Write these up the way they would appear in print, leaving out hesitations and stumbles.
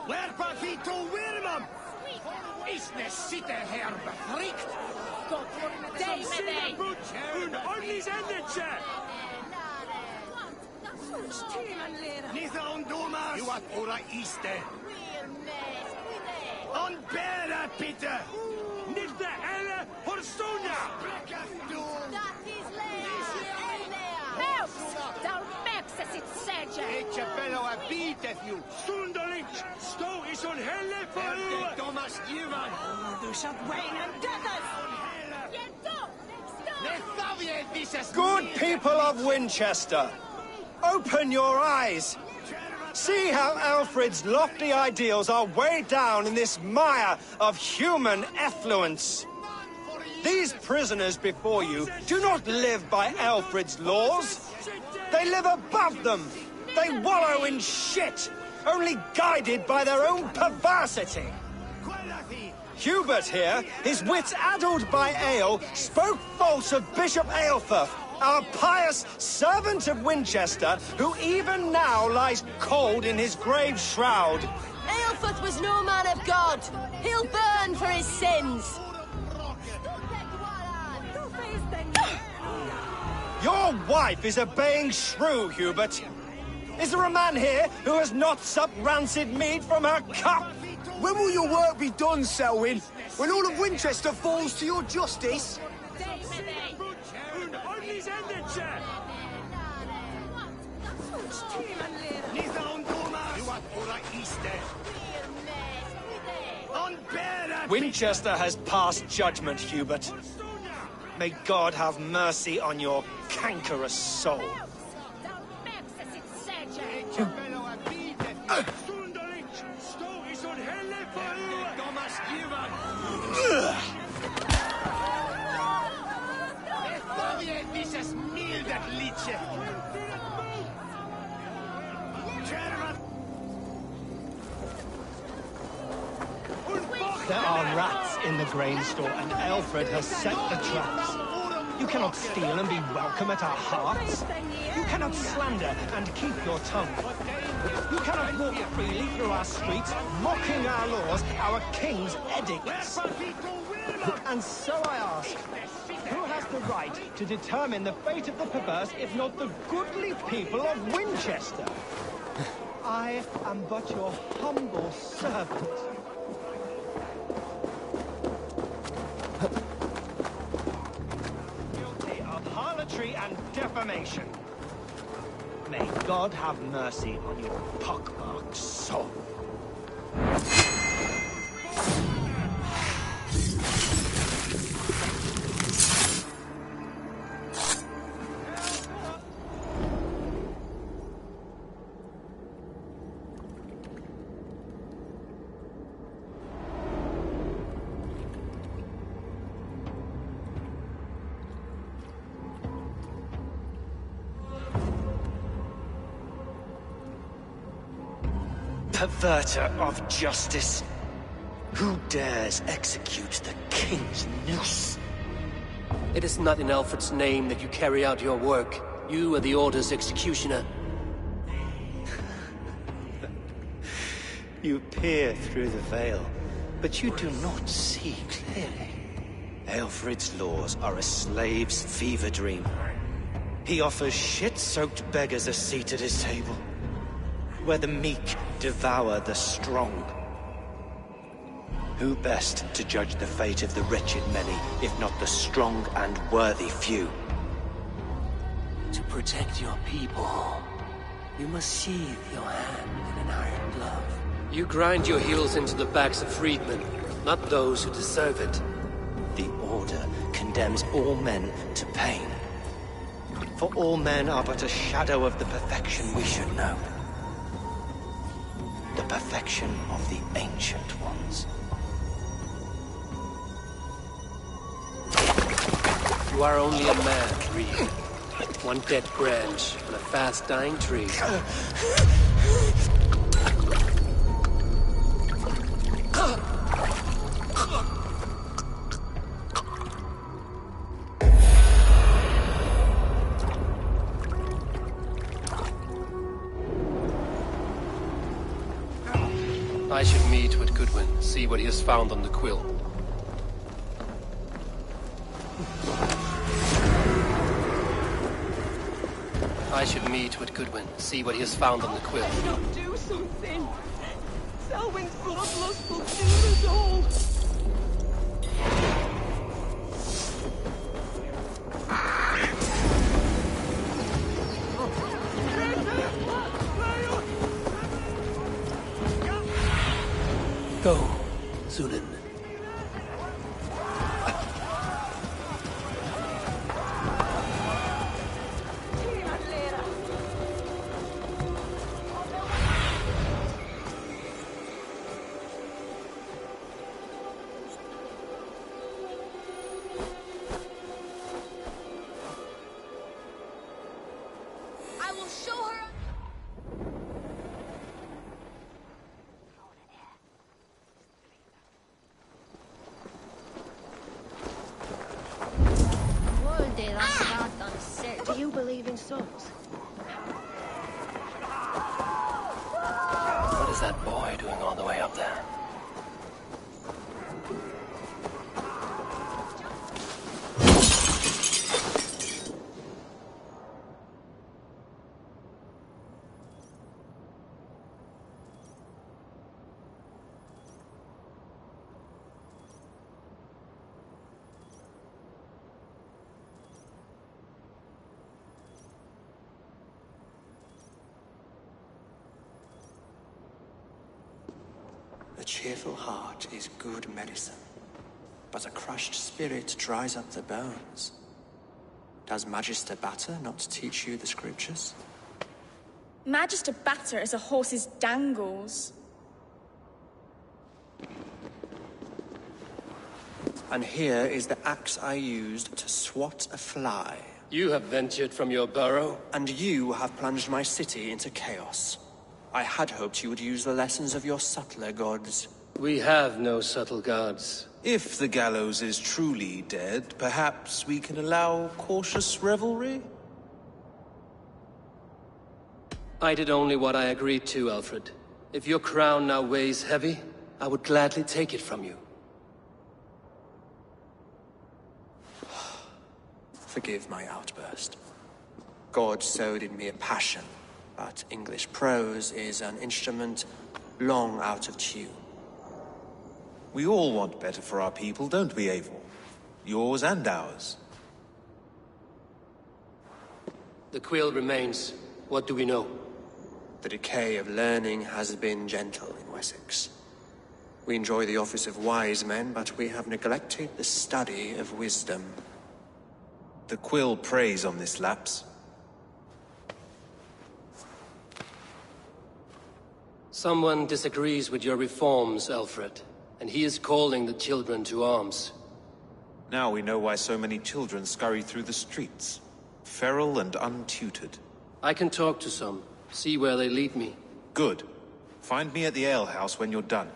Werpa vito Wirmam! Is ne sitte her befrikt? Hun ordentligt endetje! Nitha on domas! You at ora iste! On bera pitte! Nitha elle horstonia! Etje bello a beateth you! Stundelich! Sto is on helle for Erte Thomas Ivan! Du shalt reign and death Good people of Winchester, open your eyes. See how Alfred's lofty ideals are weighed down in this mire of human effluence. These prisoners before you do not live by Alfred's laws. They live above them. They wallow in shit, only guided by their own perversity. Hubert here, his wits addled by ale, spoke false of Bishop Aelfirth, our pious servant of Winchester, who even now lies cold in his grave shroud. Aelfirth was no man of God. He'll burn for his sins. Your wife is obeying shrew, Hubert. Is there a man here who has not supped rancid mead from her cup? When will your work be done, Selwyn? When all of Winchester falls to your justice? Hun ordentligt endetje! Nitha on domas! You at ora iste! On bera Winchester has passed judgment, Hubert. May God have mercy on your cankerous soul. Etje bello a beateth you! Stundelich! Sto is on helle for Erte Thomas Ivan! Stavie dieses mildet liedje! There are rats in the grain store, and Alfred has set the traps. You cannot steal and be welcome at our hearts. You cannot slander and keep your tongue. You cannot walk freely through our streets, mocking our laws, our king's edicts. And so I ask, who has the right to determine the fate of the perverse, if not the goodly people of Winchester? I am but your humble servant. Guilty of harlotry and defamation. May God have mercy on your pockmarked soul. Perverter of justice. Who dares execute the king's noose? It is not in Alfred's name that you carry out your work. You are the Order's executioner. You peer through the veil, but you do not see clearly. Alfred's laws are a slave's fever dream. He offers shit-soaked beggars a seat at his table, where the meek devour the strong. Who best to judge the fate of the wretched many, if not the strong and worthy few? To protect your people, you must sheathe your hand in an iron glove. You grind your heels into the backs of freedmen, not those who deserve it. The Order condemns all men to pain. For all men are but a shadow of the perfection we should know. The perfection of the Ancient Ones. You are only a man, Reed. One dead branch on a fast-dying tree. I should meet with Goodwin, see what he has found on the quill. I should meet with Goodwin, see what he has found on the quill. Not do something. Selwyn's bloodlust will kill us all. Go, Zulin. I will show her. Do you believe in souls? What is that boy doing all the way up there? A cheerful heart is good medicine, but a crushed spirit dries up the bones. Does Magister Batter not teach you the scriptures? Magister Batter is a horse's dangles. And here is the axe I used to swat a fly. You have ventured from your burrow? And you have plunged my city into chaos. I had hoped you would use the lessons of your subtler gods. We have no subtle gods. If the gallows is truly dead, perhaps we can allow cautious revelry? I did only what I agreed to, Alfred. If your crown now weighs heavy, I would gladly take it from you. Forgive my outburst. God sowed in me a passion, but English prose is an instrument long out of tune. We all want better for our people, don't we, Eivor? Yours and ours. The quill remains. What do we know? The decay of learning has been gentle in Wessex. We enjoy the office of wise men, but we have neglected the study of wisdom. The quill preys on this lapse. Someone disagrees with your reforms, Alfred, and he is calling the children to arms. Now we know why so many children scurry through the streets, feral and untutored. I can talk to some, see where they lead me. Good. Find me at the alehouse when you're done.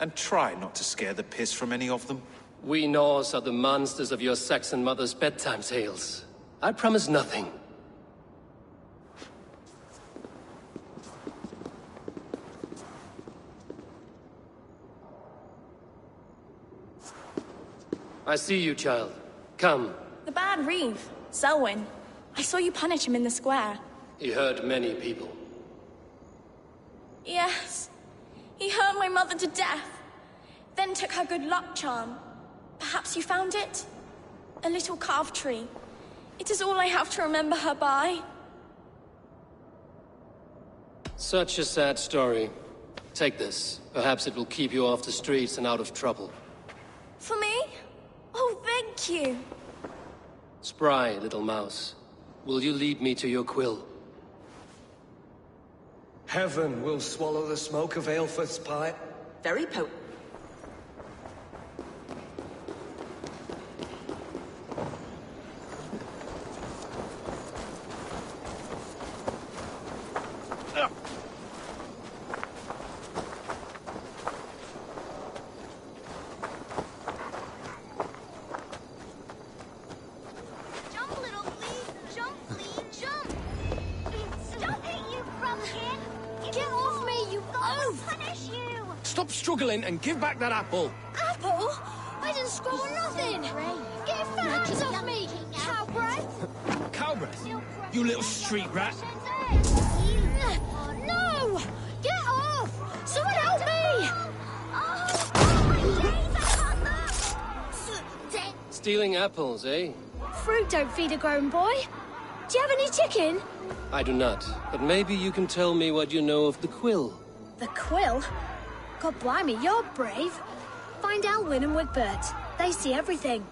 And try not to scare the piss from any of them. We Norse are the monsters of your Saxon mother's bedtime tales. I promise nothing. I see you, child. Come. The bad Reeve, Selwyn. I saw you punish him in the square. He hurt many people. Yes. He hurt my mother to death. Then took her good luck charm. Perhaps you found it? A little carved tree. It is all I have to remember her by. Such a sad story. Take this. Perhaps it will keep you off the streets and out of trouble. For me? Oh, thank you. Spry, little mouse. Will you lead me to your quill? Heaven will swallow the smoke of Aelfred's pipe. Very potent. Stop struggling and give back that apple. Apple? I didn't scroll nothing. Get your hands off me, cow breath. Cow breath? You little street rat. No! Get off! Someone help me! Stealing apples, eh? Fruit don't feed a grown boy. Do you have any chicken? I do not, but maybe you can tell me what you know of the quill. The quill? God blimey, you're brave. Find Elwyn and Wigbert. They see everything.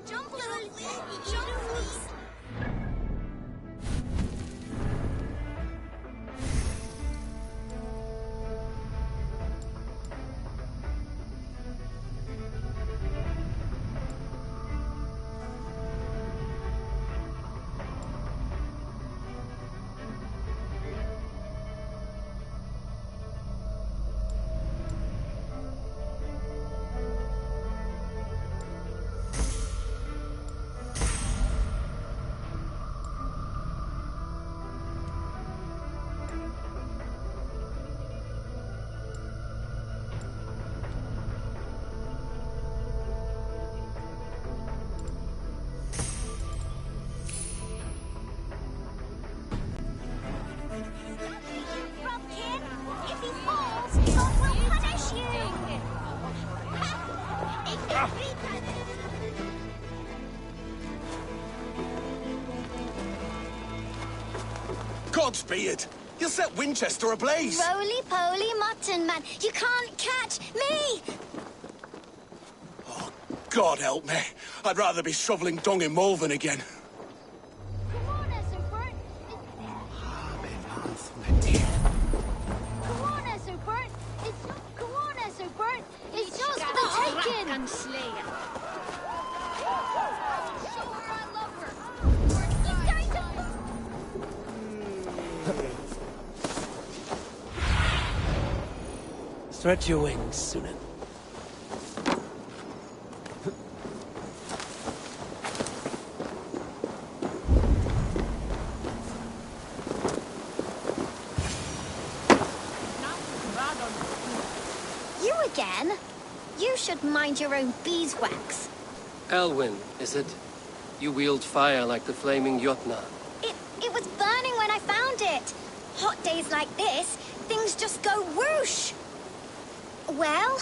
Jump, little jump. Godspeed! You'll set Winchester ablaze! Roly-poly mutton man, you can't catch me! Oh, God help me. I'd rather be shoveling dung in Malvern again. Come on, Esselbert. Come on, Esselbert. Come on, Esselbert. It's yours for the taking. And Slayer. Show her I love her. Stretch your wings, Sunan. You again? You should mind your own beeswax. Elwyn, is it? You wield fire like the flaming Jotnar. It was burning when I found it. Hot days like this, things just go whoosh. Well?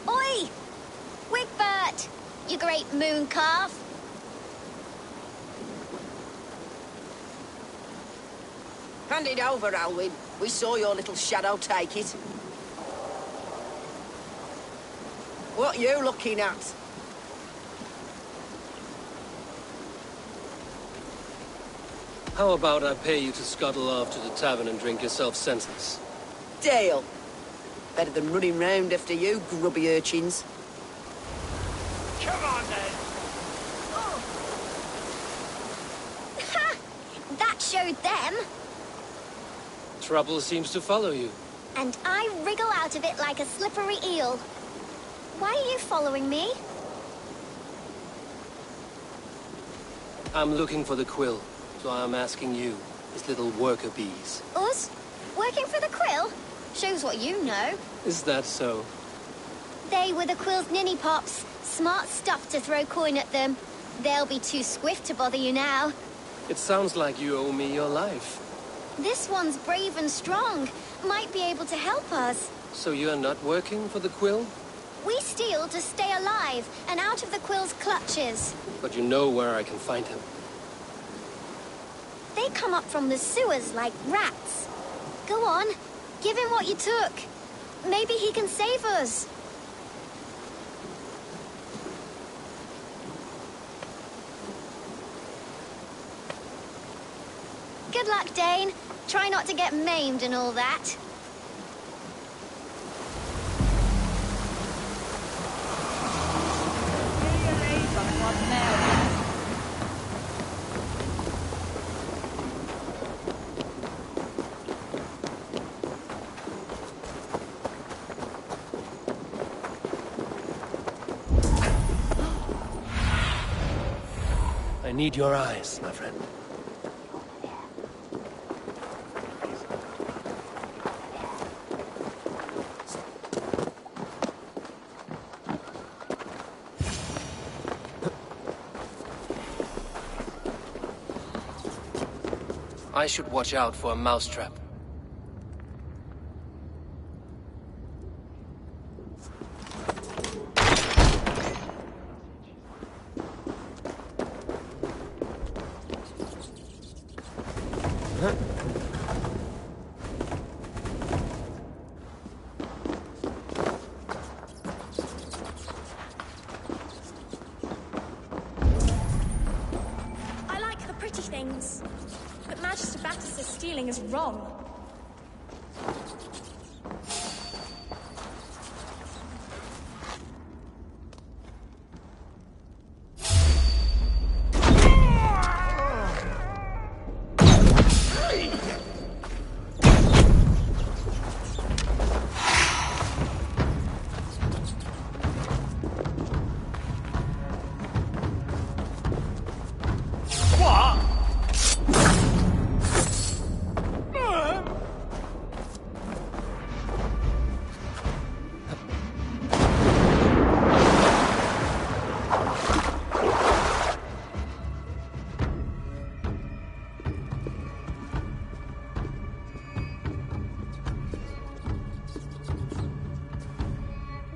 Oi! Wigbert! You great moon calf. Hand it over, Alwyn. We saw your little shadow take it. What you looking at? How about I pay you to scuttle off to the tavern and drink yourself senseless? Deal. Better than running round after you, grubby urchins. Come on, then. Ha! That showed them. Trouble seems to follow you. And I wriggle out of it like a slippery eel. Why are you following me? I'm looking for the quill, so I'm asking you, his little worker bees. Us? Working for the quill? Shows what you know. Is that so? They were the quill's ninny pops. Smart stuff to throw coin at them. They'll be too swift to bother you now. It sounds like you owe me your life. This one's brave and strong. Might be able to help us. So you're not working for the quill? We steal to stay alive and out of the quill's clutches. But you know where I can find him. They come up from the sewers like rats. Go on, give him what you took. Maybe he can save us. Good luck, Dane. Try not to get maimed and all that. I need your eyes, my friend. I should watch out for a mousetrap. I like the pretty things, but Magister Battus's stealing is wrong.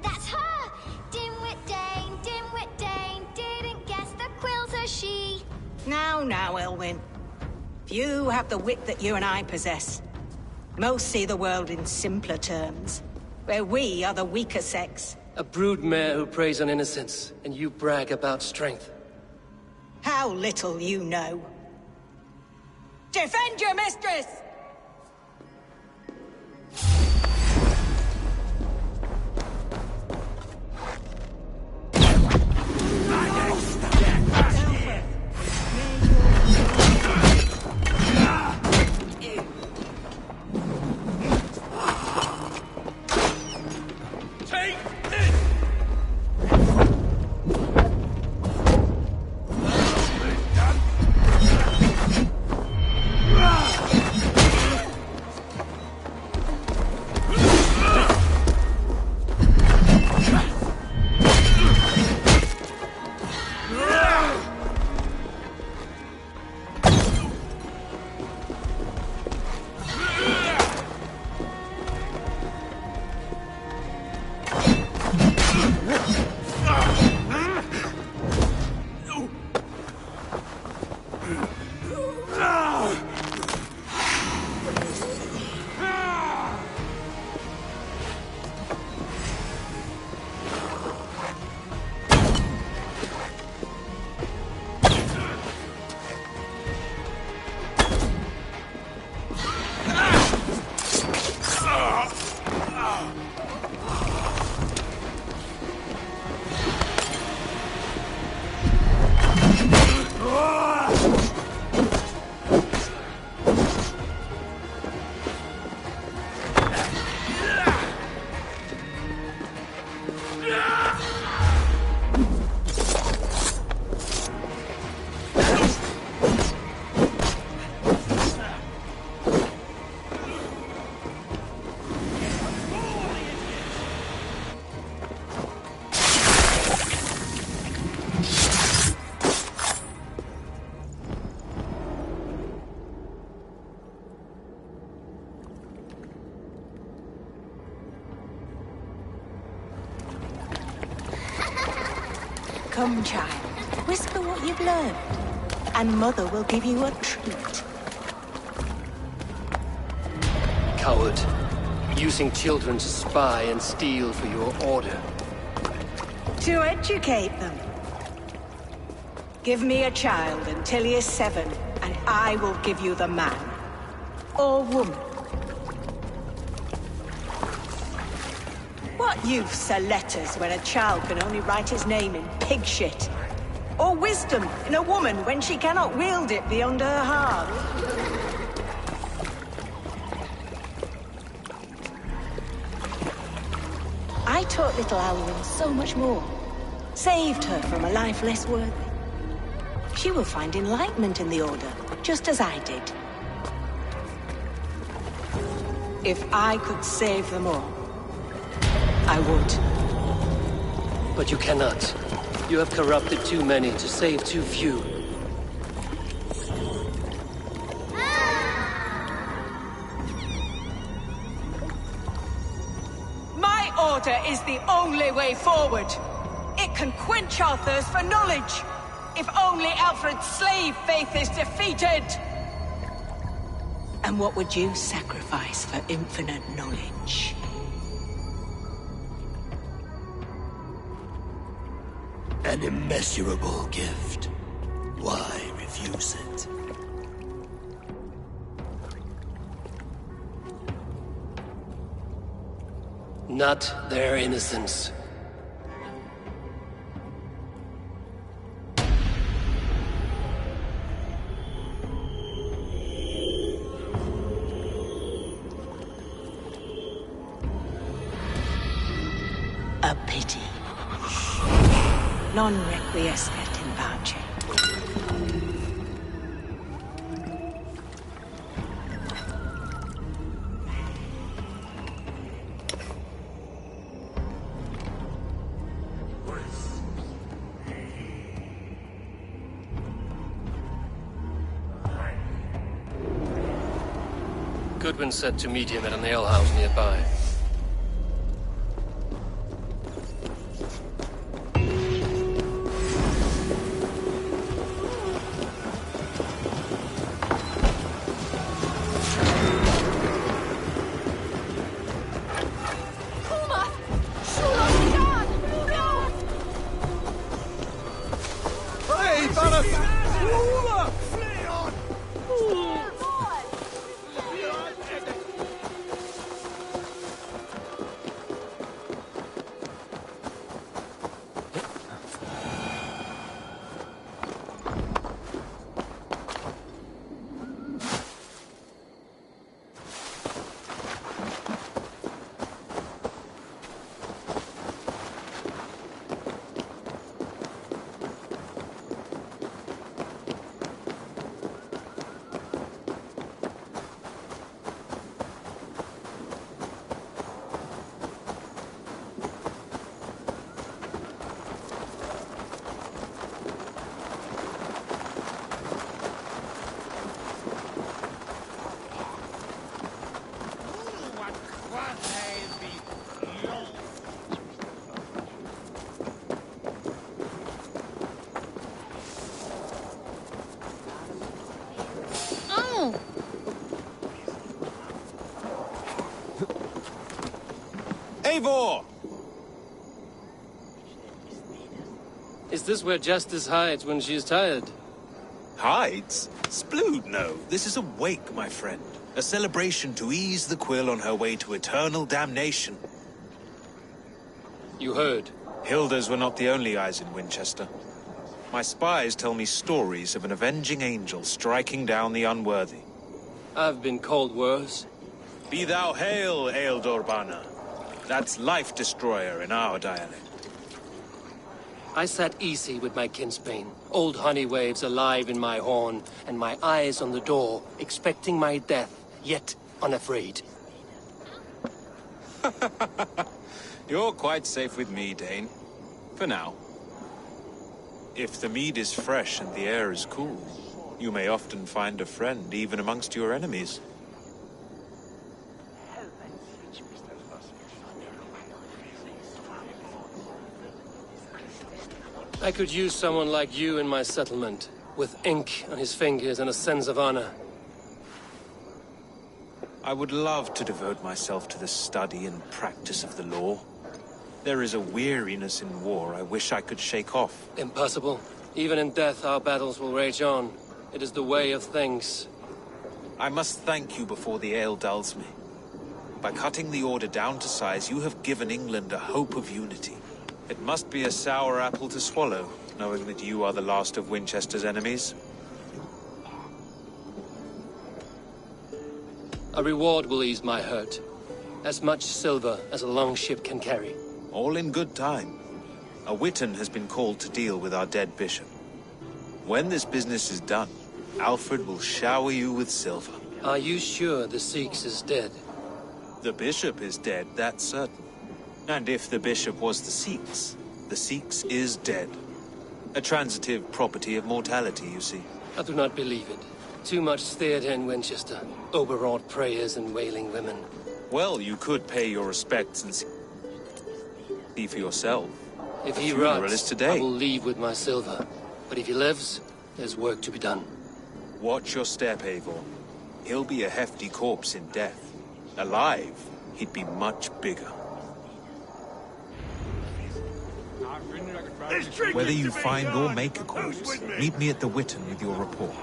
That's her! Dimwit Dane, didn't guess the quills are she. Now, Elwyn. You have the wit that you and I possess. Most see the world in simpler terms, where we are the weaker sex. A broodmare who preys on innocence, and you brag about strength. How little you know. Defend your mistress! Come, child. Whisper what you've learned, and Mother will give you a treat. Coward. Using children to spy and steal for your order. To educate them. Give me a child until he is 7, and I will give you the man. Or woman. What use are letters when a child can only write his name in pig shit? Or wisdom in a woman when she cannot wield it beyond her heart? I taught little Alwyn so much more. Saved her from a life less worthy. She will find enlightenment in the Order, just as I did. If I could save them all, I would. But you cannot. You have corrupted too many to save too few. Master is the only way forward. It can quench our thirst for knowledge. If only Alfred's slave faith is defeated! And what would you sacrifice for infinite knowledge? An immeasurable gift. Why refuse it? Not their innocence. A pity. Non requiescat in pace. Goodwin said to meet him at an alehouse nearby. Eivor! Is this where Justice hides when she is tired? Hides? Splood, no. This is a wake, my friend. A celebration to ease the Quill on her way to eternal damnation. You heard. Hilda's were not the only eyes in Winchester. My spies tell me stories of an avenging angel striking down the unworthy. I've been called worse. Be thou hail, Ealdorbanna. That's Life Destroyer in our dialect. I sat easy with my kinsbane, old honey waves alive in my horn, and my eyes on the door, expecting my death, yet unafraid. You're quite safe with me, Dane. For now. If the mead is fresh and the air is cool, you may often find a friend even amongst your enemies. I could use someone like you in my settlement, with ink on his fingers and a sense of honor. I would love to devote myself to the study and practice of the law. There is a weariness in war I wish I could shake off. Impossible. Even in death, our battles will rage on. It is the way of things. I must thank you before the ale dulls me. By cutting the order down to size, you have given England a hope of unity. It must be a sour apple to swallow, knowing that you are the last of Winchester's enemies. A reward will ease my hurt. As much silver as a long ship can carry. All in good time. A witan has been called to deal with our dead bishop. When this business is done, Alfred will shower you with silver. Are you sure the Sikhs is dead? The bishop is dead, that's certain. And if the bishop was the Sikhs is dead. A transitive property of mortality, you see. I do not believe it. Too much theater in Winchester. Overwrought prayers and wailing women. Well, you could pay your respects and see... happy for yourself. If The he funeral rots, is today. I will leave with my silver. But if he lives, there's work to be done. Watch your step, Eivor. He'll be a hefty corpse in death. Alive, he'd be much bigger. Whether you find or make a corpse, meet me at the Witten with your report.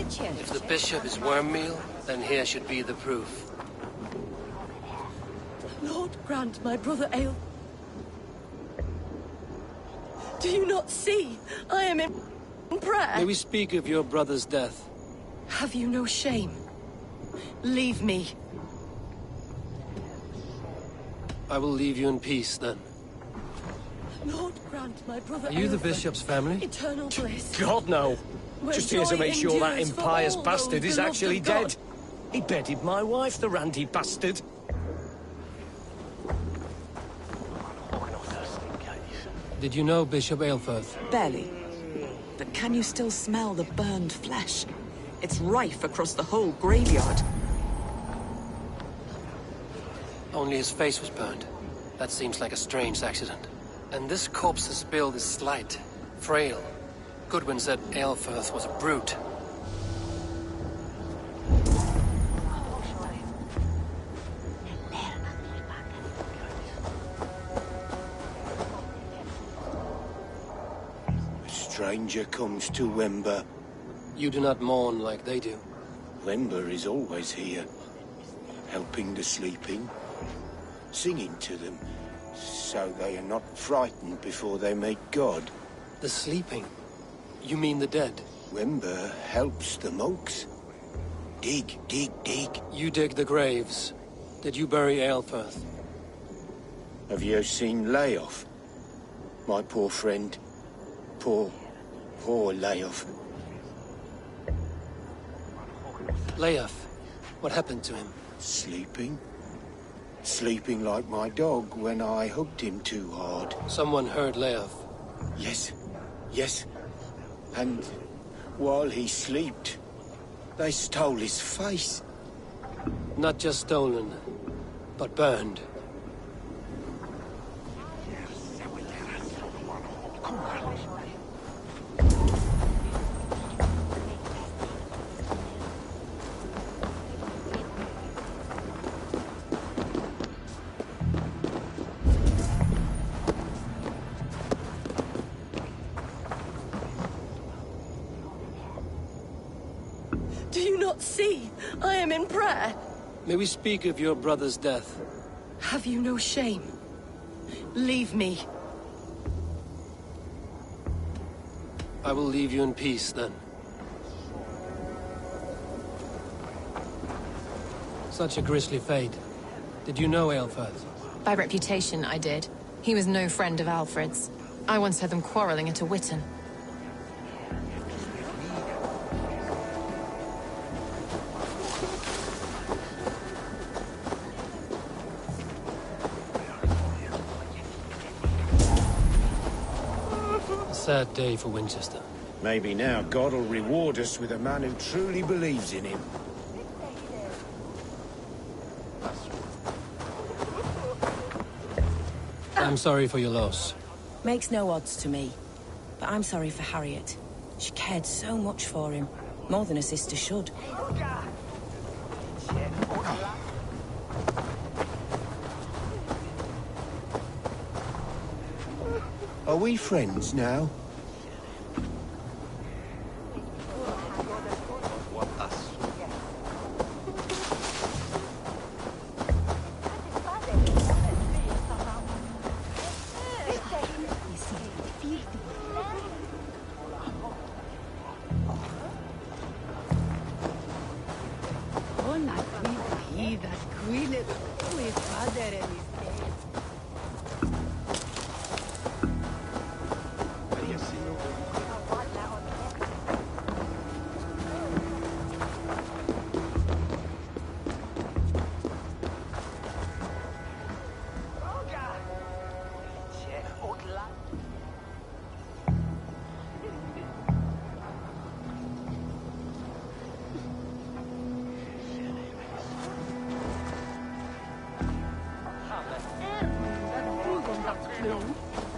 If the bishop is worm meal, then here should be the proof. Lord grant my brother Ale. Do you not see? I am in prayer. May we speak of your brother's death? Have you no shame? Leave me. I will leave you in peace, then. Lord grant my brother Are you the Aelfried bishop's family? eternal bliss. God, no. Where Just here to joy make sure that endures for impious all bastard those is beloved actually of God. dead. He bedded my wife, the randy bastard. Did you know Bishop Aelfirth? Barely. But can you still smell the burned flesh? It's rife across the whole graveyard. Only his face was burned. That seems like a strange accident. And this corpse's build is slight, frail. Goodwin said Aelfirth was a brute. A stranger comes to Wember. You do not mourn like they do. Wember is always here, helping the sleeping, singing to them, so they are not frightened before they meet God. The sleeping? You mean the dead? Wember helps the monks. Dig, dig, dig. You dig the graves. Did you bury Aelfirth? Have you seen Leof? My poor friend. Poor Leof. Leof? What happened to him? Sleeping. Sleeping like my dog when I hugged him too hard. Someone heard Leof. Yes. Yes. And while he slept, they stole his face. Not just stolen, but burned. Do you not see? I am in prayer. May we speak of your brother's death? Have you no shame? Leave me. I will leave you in peace, then. Such a grisly fate. Did you know Aelfirth? By reputation, I did. He was no friend of Alfred's. I once heard them quarreling at a Witten. A sad day for Winchester. Maybe now God will reward us with a man who truly believes in him. I'm sorry for your loss. Makes no odds to me. But I'm sorry for Harriet. She cared so much for him. More than a sister should. Are we friends now?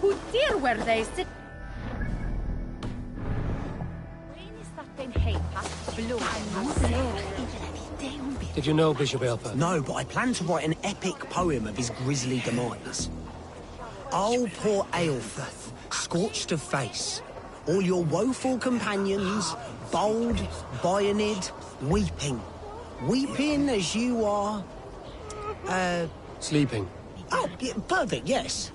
Who dear were they sit? Did you know Bishop Aelfir? No, but I plan to write an epic poem of his grisly demise. Oh, poor Aelfir, scorched of face. All your woeful companions, bold, bayoneted, weeping. Weeping as you are... Sleeping. Oh, yeah, perfect, yes.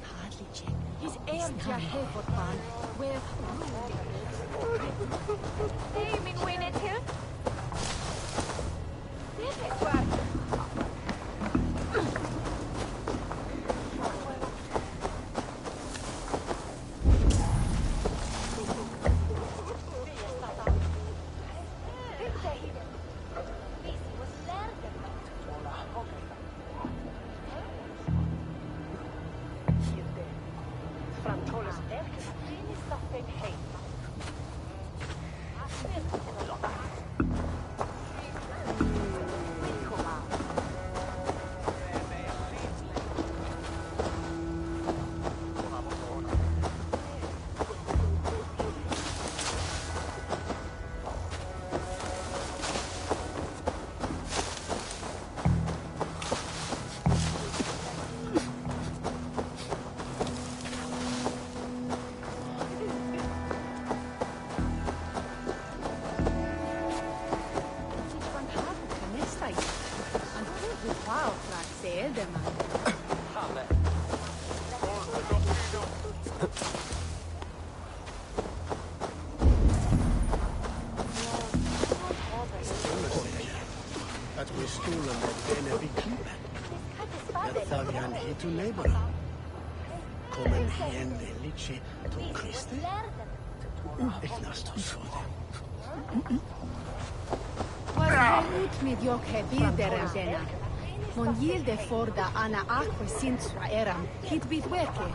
Mon yielde forda ana aqua sinsua eram, hit bit werke.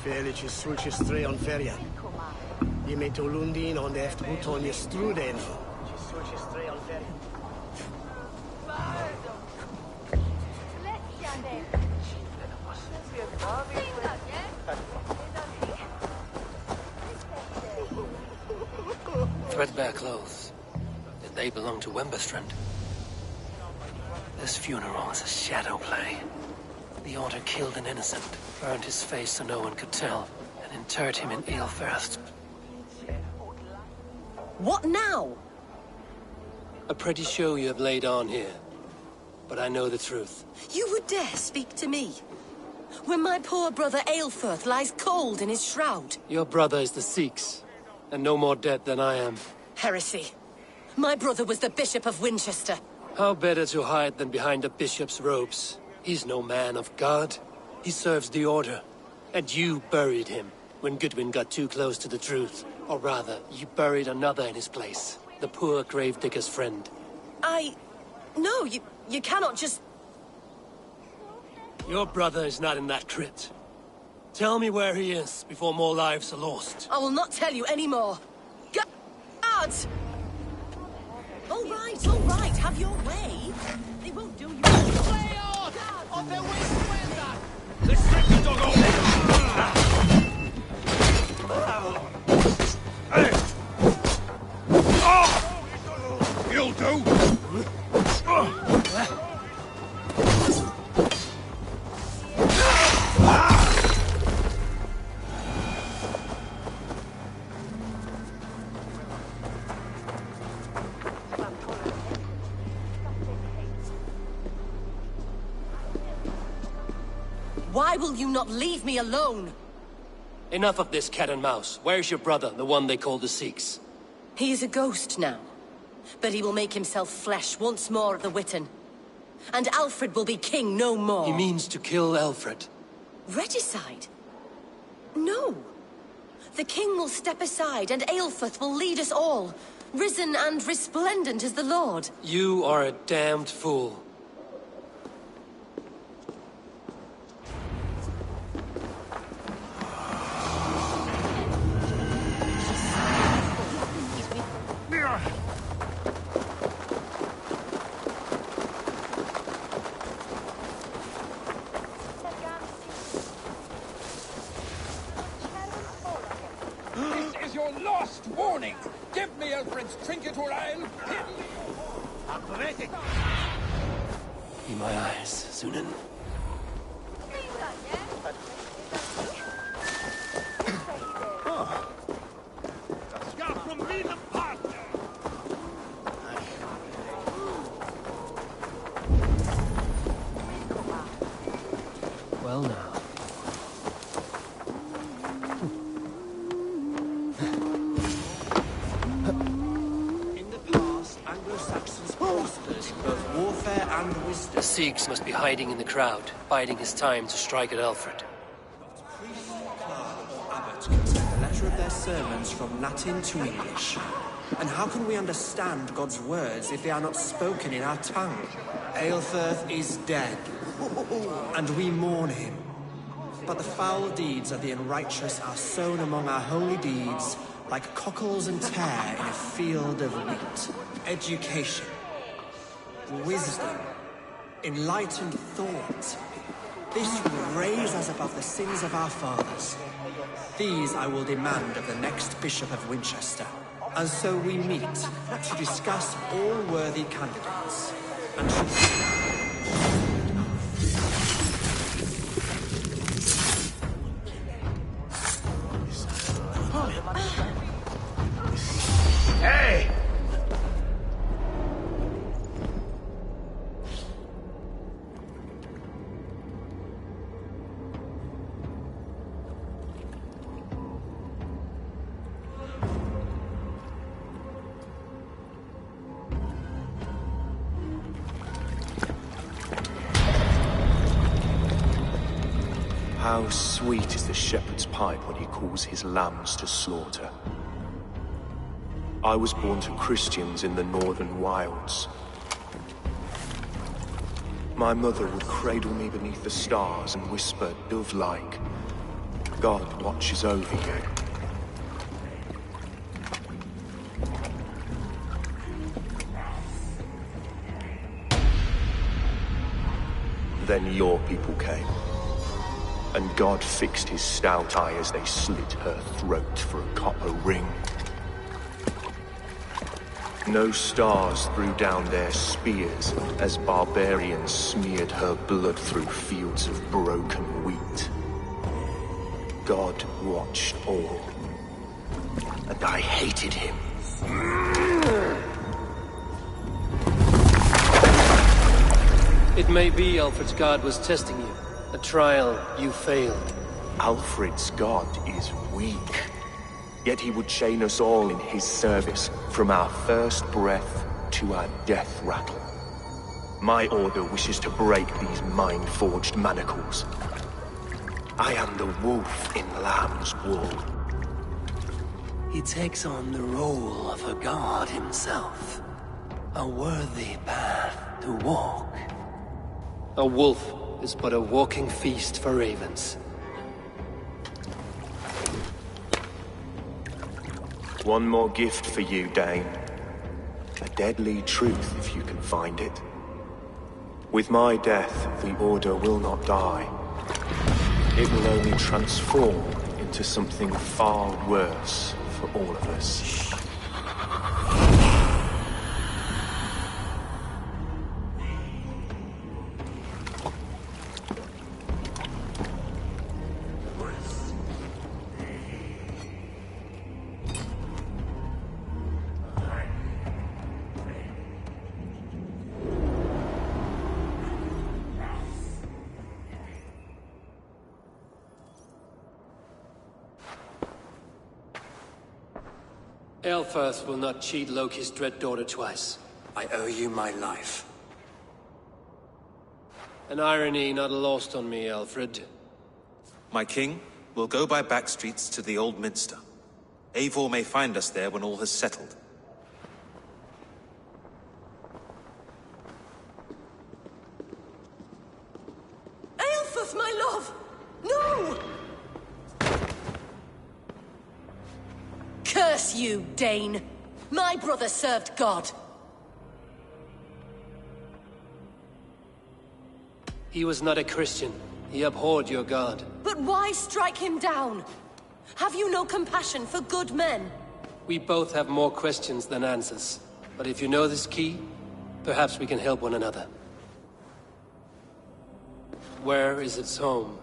Felice sulce streon feria. Imeto lundin on de eft butonia struden. Sulce streon feria. Threadbare clothes. Did they belong to Wemberstrand? This funeral is a shadow play. The Order killed an innocent, burned his face so no one could tell, and interred him in Aelfirst. What now? A pretty show you have laid on here. But I know the truth. You would dare speak to me? When my poor brother Aelfirth lies cold in his shroud. Your brother is the Sikhs, and no more dead than I am. Heresy. My brother was the Bishop of Winchester. How better to hide than behind a bishop's robes? He's no man of God. He serves the Order. And you buried him when Goodwin got too close to the truth. Or rather, you buried another in his place. The poor gravedigger's friend. No, you cannot just... Your brother is not in that crypt. Tell me where he is before more lives are lost. I will not tell you anymore. Guards! All right, have your way. They won't do you. Play on! On their way to Wenda! Let's take the dog off! You'll do! Why will you not leave me alone? Enough of this cat and mouse. Where's your brother, the one they call the Sikhs? He is a ghost now. But he will make himself flesh once more of the Witan. And Alfred will be king no more. He means to kill Alfred. Regicide? No. The king will step aside, and Aelfrith will lead us all. Risen and resplendent as the Lord. You are a damned fool. This is your last warning. Give me Alfred's trinket or I'll kill you. In my eyes, Sunan. Well now. In the past, Anglo-Saxons prospered in both warfare and wisdom. The Sikhs must be hiding in the crowd, biding his time to strike at Alfred. Priest, clerk, or abbot can send a letter of their sermons from Latin to English. And how can we understand God's words if they are not spoken in our tongue? Aelfrith is dead, and we mourn him. But the foul deeds of the unrighteous are sown among our holy deeds, like cockles and tare in a field of wheat. Education, wisdom, enlightened thought. This will raise us above the sins of our fathers. These I will demand of the next Bishop of Winchester. And so we meet to discuss all worthy candidates. And Hey! How sweet is the shepherd's pipe when he calls his lambs to slaughter. I was born to Christians in the northern wilds. My mother would cradle me beneath the stars and whisper, dove-like, God watches over you. Then your people came. And God fixed his stout eye as they slit her throat for a copper ring. No stars threw down their spears as barbarians smeared her blood through fields of broken wheat. God watched all, and I hated him. It may be Alfred's god was testing you. A trial you failed. Alfred's god is weak. Yet he would chain us all in his service, from our first breath to our death rattle. My order wishes to break these mind-forged manacles. I am the wolf in lamb's wool. He takes on the role of a god himself. A worthy path to walk. A wolf is but a walking feast for ravens. One more gift for you, Dane. A deadly truth, if you can find it. With my death, the Order will not die. It will only transform into something far worse for all of us. Aelfirth will not cheat Loki's dread daughter twice. I owe you my life. An irony not lost on me, Alfred. My king, we'll go by back streets to the Old Minster. Eivor may find us there when all has settled. Aelfirth, my love! No! Curse you, Dane! My brother served God. He was not a Christian. He abhorred your god. But why strike him down? Have you no compassion for good men? We both have more questions than answers. But if you know this key, perhaps we can help one another. Where is its home?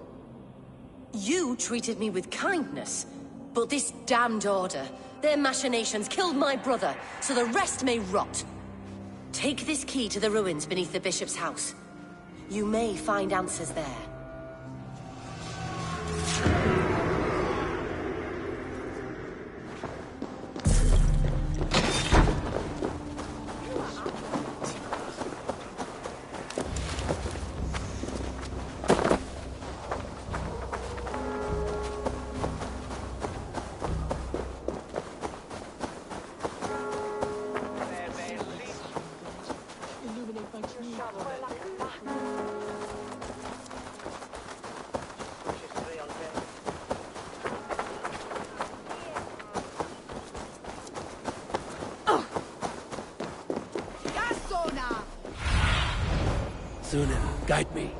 You treated me with kindness, but this damned order, their machinations killed my brother, so the rest may rot. Take this key to the ruins beneath the bishop's house. You may find answers there. Sunan, guide me.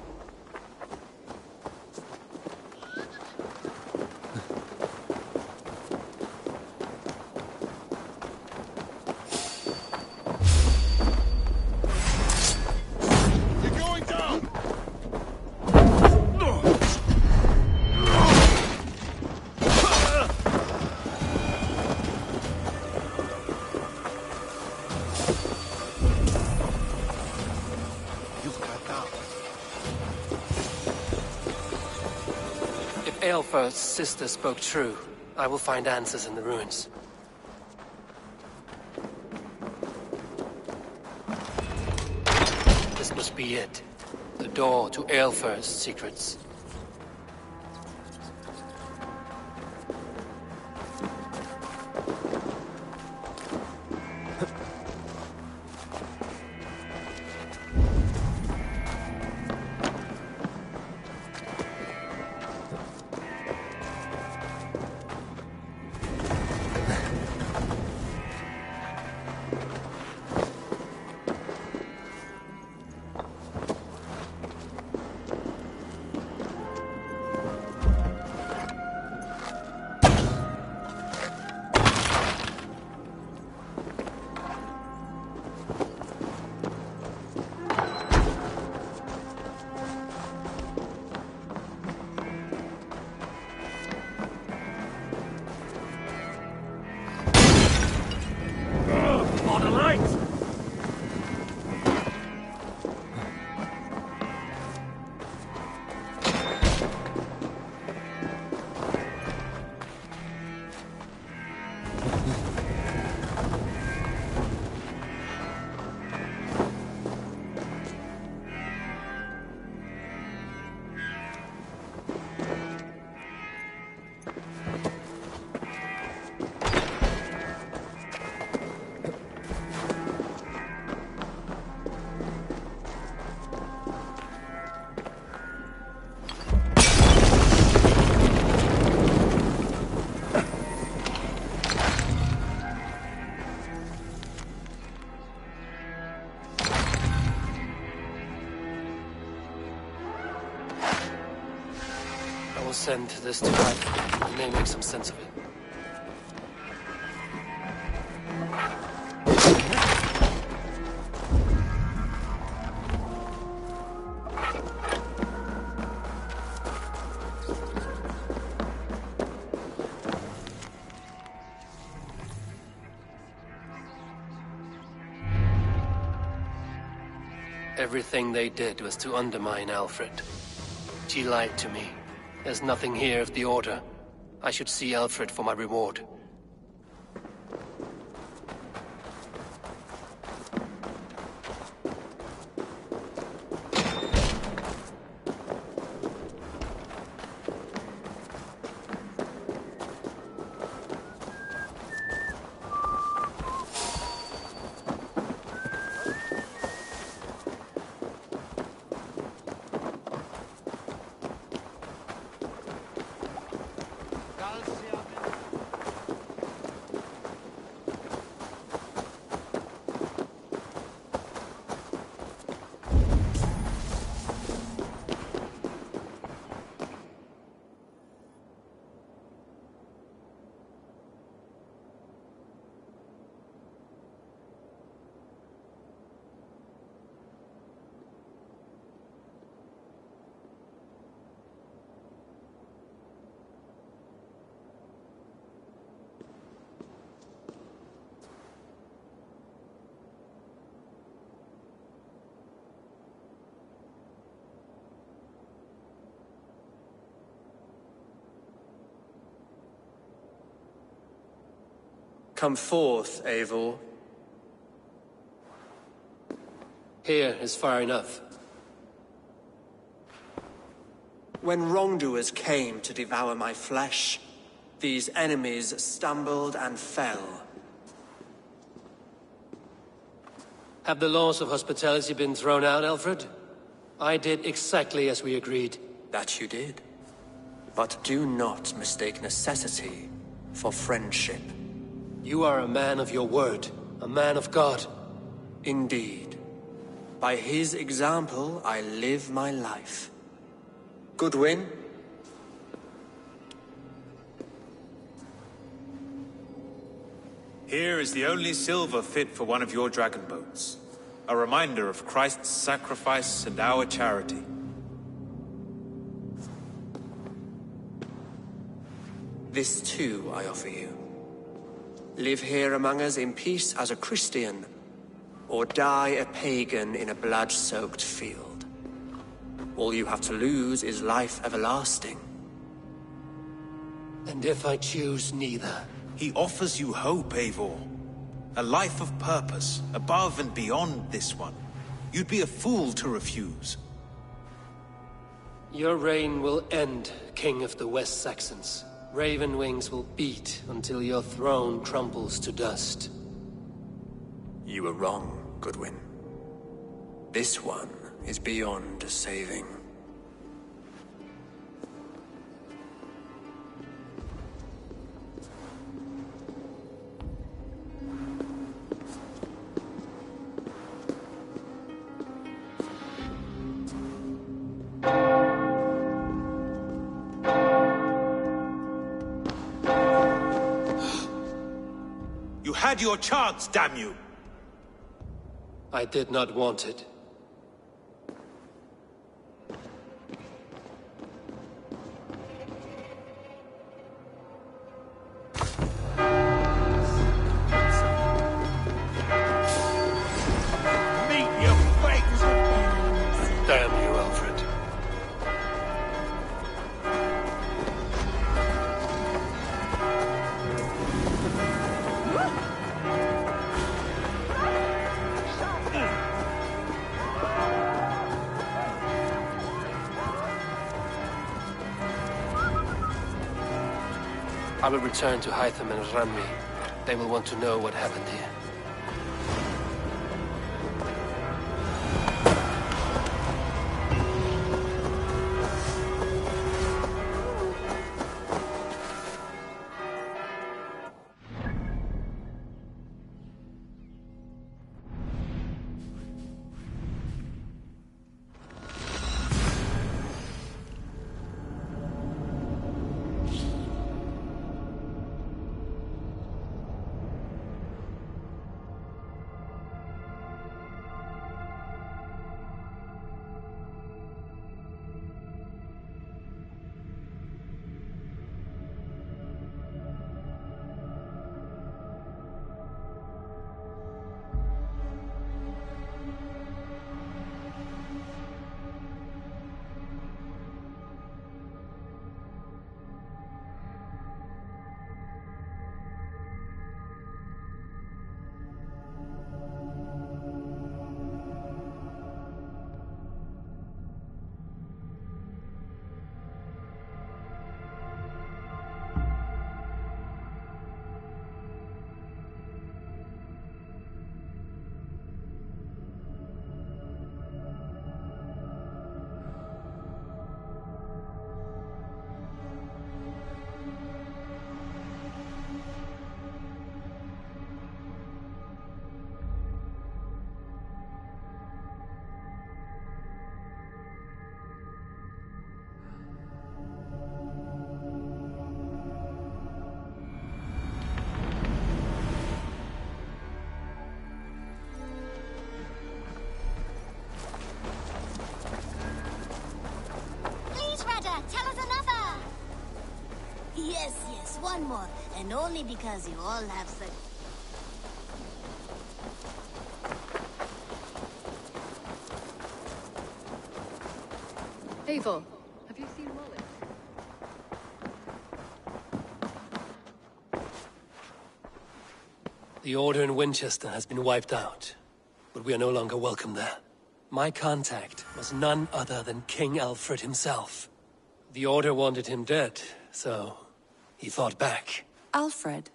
Aelfirth's sister spoke true. I will find answers in the ruins. This must be it. The door to Aelfirth's secrets. I will send this to Alfred. He may make some sense of it. Everything they did was to undermine Alfred. She lied to me. There's nothing here of the Order. I should see Alfred for my reward. Come forth, Eivor. Here is far enough. When wrongdoers came to devour my flesh, these enemies stumbled and fell. Have the laws of hospitality been thrown out, Alfred? I did exactly as we agreed. That you did. But do not mistake necessity for friendship. You are a man of your word, a man of God. Indeed. By his example, I live my life. Goodwin? Here is the only silver fit for one of your dragon boats. A reminder of Christ's sacrifice and our charity. This too I offer you. Live here among us in peace as a Christian, or die a pagan in a blood-soaked field. All you have to lose is life everlasting. And if I choose neither? He offers you hope, Eivor. A life of purpose, above and beyond this one. You'd be a fool to refuse. Your reign will end, King of the West Saxons. Raven wings will beat until your throne crumbles to dust. You were wrong, Goodwin. This one is beyond saving. You had your chance, damn you! I did not want it. Meet your fate! Damn you, Alfred. I will return to Hytham and Ranmi. They will want to know what happened here. Tell us another! Yes, one more. And only because you all have such... Eivor, have you seen Molly? The Order in Winchester has been wiped out, but we are no longer welcome there. My contact was none other than King Alfred himself. The Order wanted him dead, so he fought back. Alfred?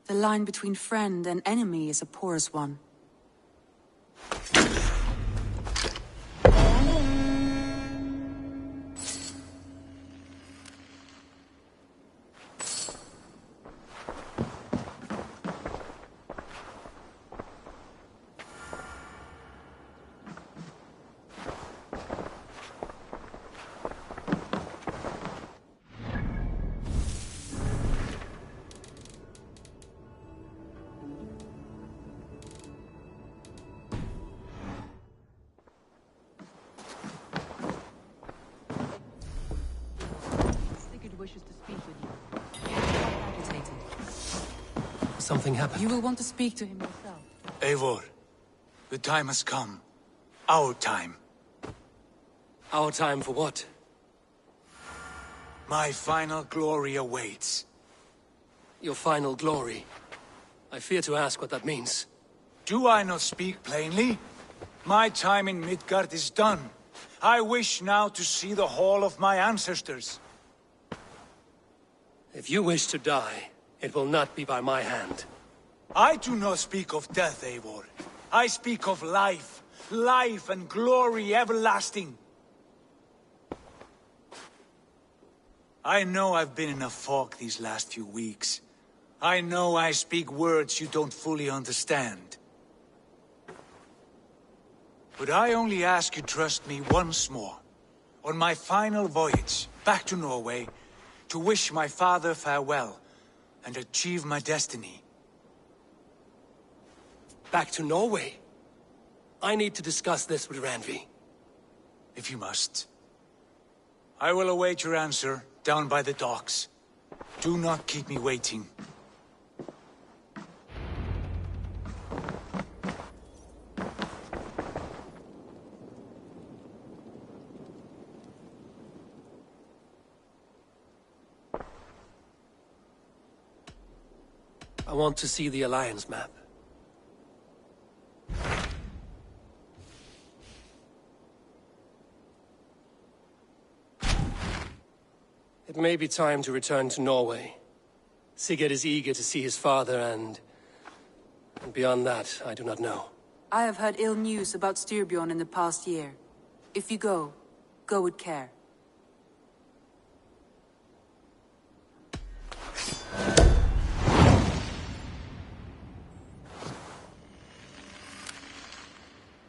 The line between friend and enemy is a porous one. Something happened. You will want to speak to him yourself. Eivor, the time has come. Our time. Our time for what? My final glory awaits. Your final glory? I fear to ask what that means. Do I not speak plainly? My time in Midgard is done. I wish now to see the hall of my ancestors. If you wish to die, it will not be by my hand. I do not speak of death, Eivor. I speak of life. Life and glory everlasting. I know I've been in a fog these last few weeks. I know I speak words you don't fully understand. But I only ask you trust me once more. On my final voyage back to Norway, to wish my father farewell and achieve my destiny. Back to Norway? I need to discuss this with Randvi. If you must. I will await your answer down by the docks. Do not keep me waiting. I want to see the Alliance map. It may be time to return to Norway. Sigurd is eager to see his father and beyond that, I do not know. I have heard ill news about Styrbjorn in the past year. If you go, go with care.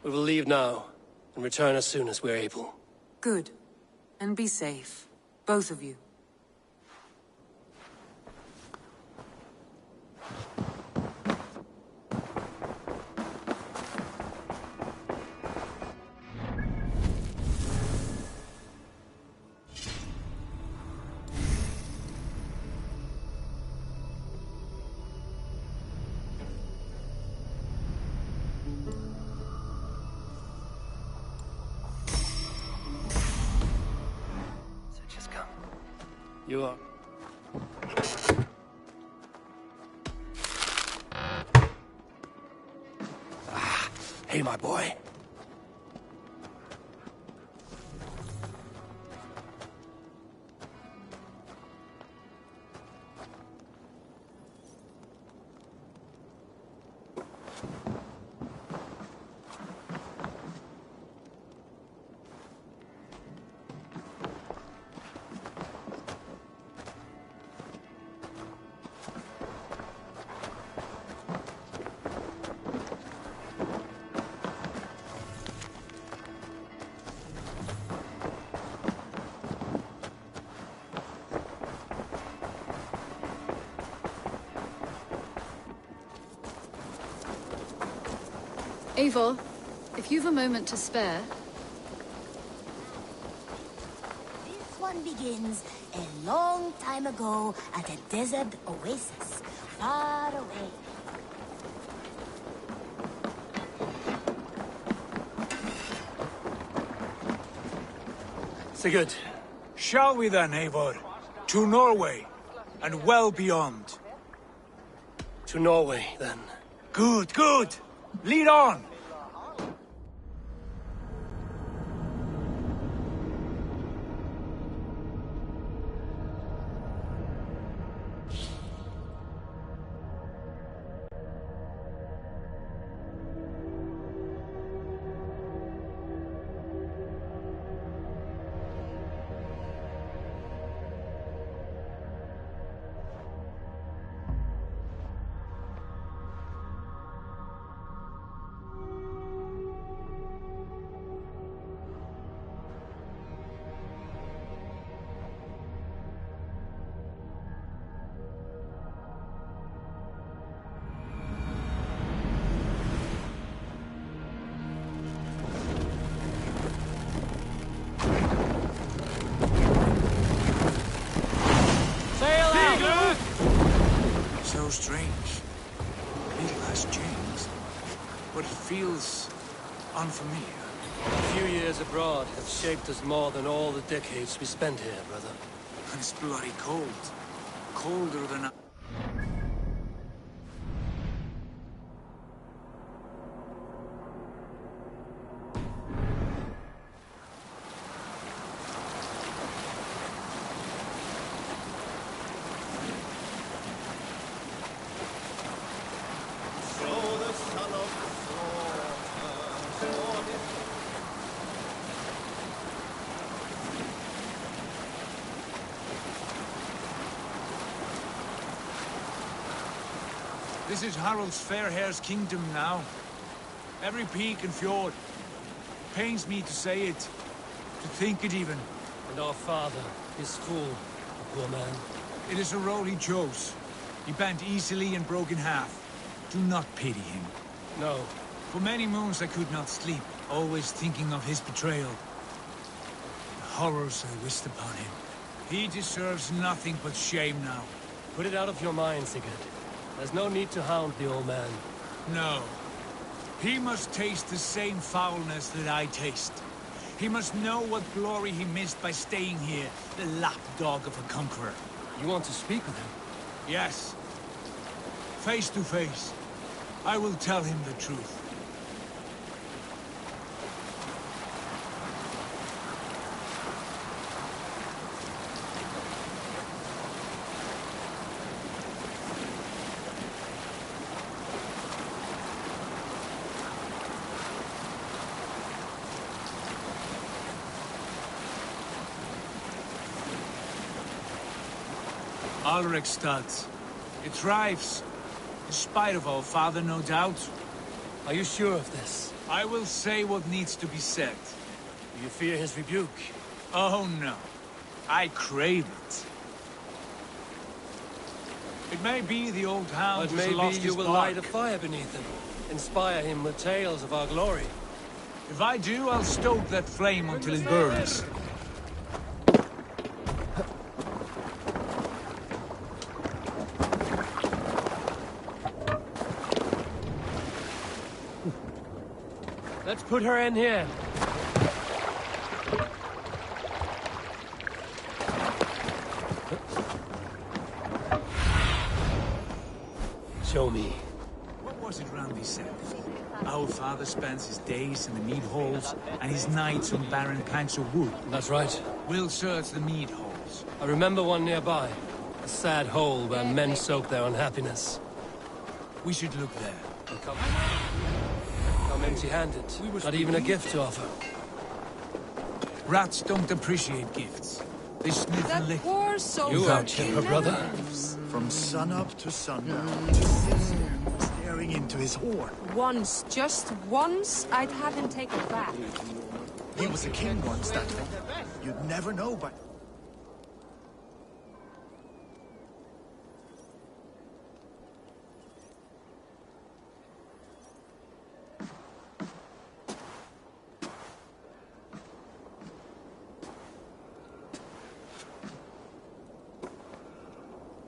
We will leave now, and return as soon as we're able. Good. And be safe. Both of you. You are... Hey, my boy. Eivor, if you've a moment to spare... This one begins a long time ago at a desert oasis, far away. Sigurd. Shall we then, Eivor? To Norway, and well beyond. To Norway, then. Good, good. Lead on. So strange. These last chains. But it feels unfamiliar. A few years abroad have shaped us more than all the decades we spent here, brother. And it's bloody cold. Colder than I... This is Harald's fair hair's kingdom now. Every peak and fjord. Pains me to say it, to think it even. And our father, his fool, the poor man. It is a role he chose. He bent easily and broke in half. Do not pity him. No. For many moons I could not sleep, always thinking of his betrayal. The horrors I wished upon him. He deserves nothing but shame now. Put it out of your mind, Sigurd. There's no need to hound the old man. No. He must taste the same foulness that I taste. He must know what glory he missed by staying here, the lapdog of a conqueror. You want to speak with him? Yes. Face to face. I will tell him the truth. Alrekstad. It thrives. In spite of our father, no doubt. Are you sure of this? I will say what needs to be said. Do you fear his rebuke? Oh, no. I crave it. It may be the old hound But who's lost maybe his you will bark. light a fire beneath him. Inspire him with tales of our glory. If I do, I'll stoke that flame until it burns. Let's put her in here. Show me. What was it Randy said? Our father spends his days in the mead halls and his nights on barren planks of wood. That's right. We'll search the mead halls. I remember one nearby. A sad hole where men soak their unhappiness. We should look there. Come empty-handed. Not even a gift to offer. Rats don't appreciate gifts. They sniff and lick. Poor soul. You are chipper, brother. From sunup to sundown, just sits there, staring into his horn. Once, just once, I'd have him take a bath. He was a king once, that one. You'd never know, but...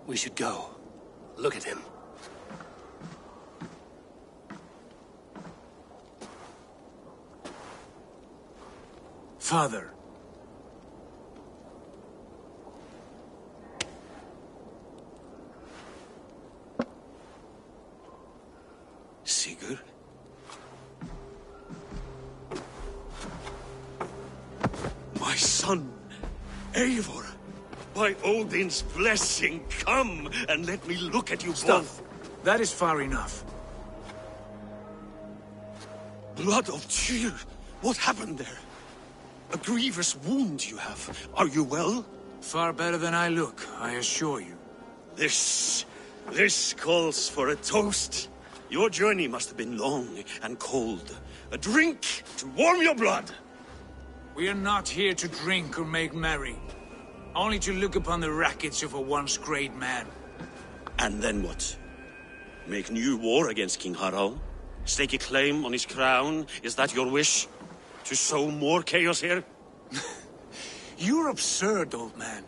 We should go. Look at him. Father. son, Eivor. By Odin's blessing, come and let me look at you both. That is far enough. Blood of Tyr, what happened there? A grievous wound you have. Are you well? Far better than I look, I assure you. This calls for a toast. Your journey must have been long and cold. A drink to warm your blood. We are not here to drink or make merry. Only to look upon the rackets of a once great man. And then what? Make new war against King Harald? Stake a claim on his crown? Is that your wish? To sow more chaos here? You're absurd, old man.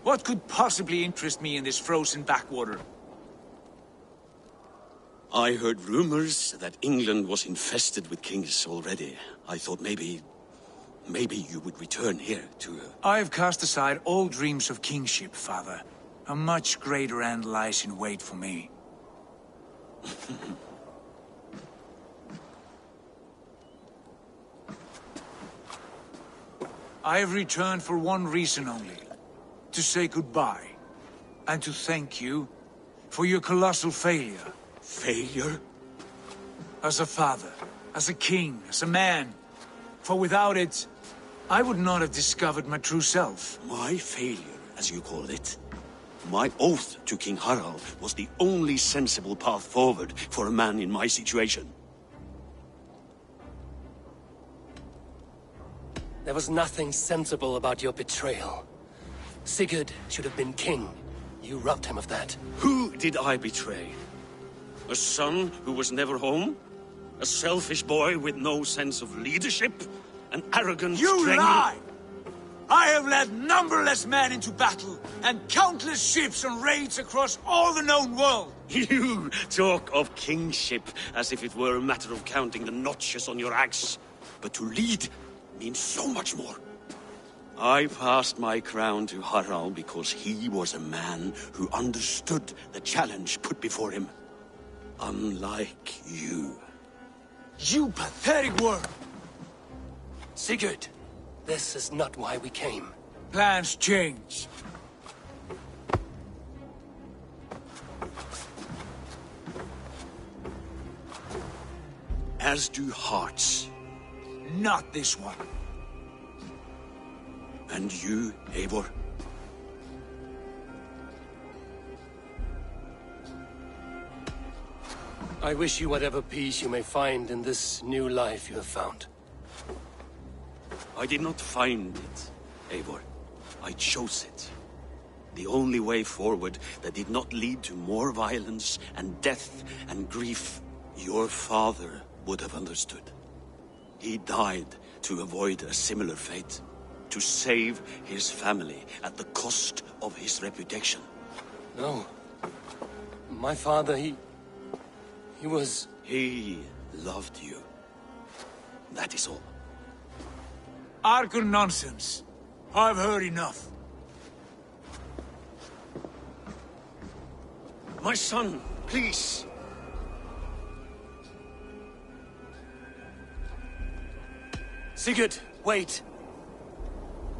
What could possibly interest me in this frozen backwater? I heard rumors that England was infested with kings already. I thought maybe you would return here to... I've cast aside all dreams of kingship, father. A much greater end lies in wait for me. I have returned for one reason only. To say goodbye. And to thank you for your colossal failure. Failure? As a father, as a king, as a man. For without it, I would not have discovered my true self. My failure, as you call it? My oath to King Harald was the only sensible path forward for a man in my situation. There was nothing sensible about your betrayal. Sigurd should have been king. You robbed him of that. Who did I betray? A son who was never home? A selfish boy with no sense of leadership? An arrogant You lie! I have led numberless men into battle, and countless ships on raids across all the known world. You talk of kingship as if it were a matter of counting the notches on your axe. But to lead means so much more. I passed my crown to Harald because he was a man who understood the challenge put before him. Unlike you. You pathetic worm! Sigurd, this is not why we came. Plans change. As do hearts. Not this one. And you, Eivor? I wish you whatever peace you may find in this new life you have found. I did not find it, Eivor. I chose it. The only way forward that did not lead to more violence and death and grief. Your father would have understood. He died to avoid a similar fate. To save his family at the cost of his reputation. No. My father, he was... He loved you. That is all. Argur nonsense. I've heard enough. My son, please. Sigurd, wait.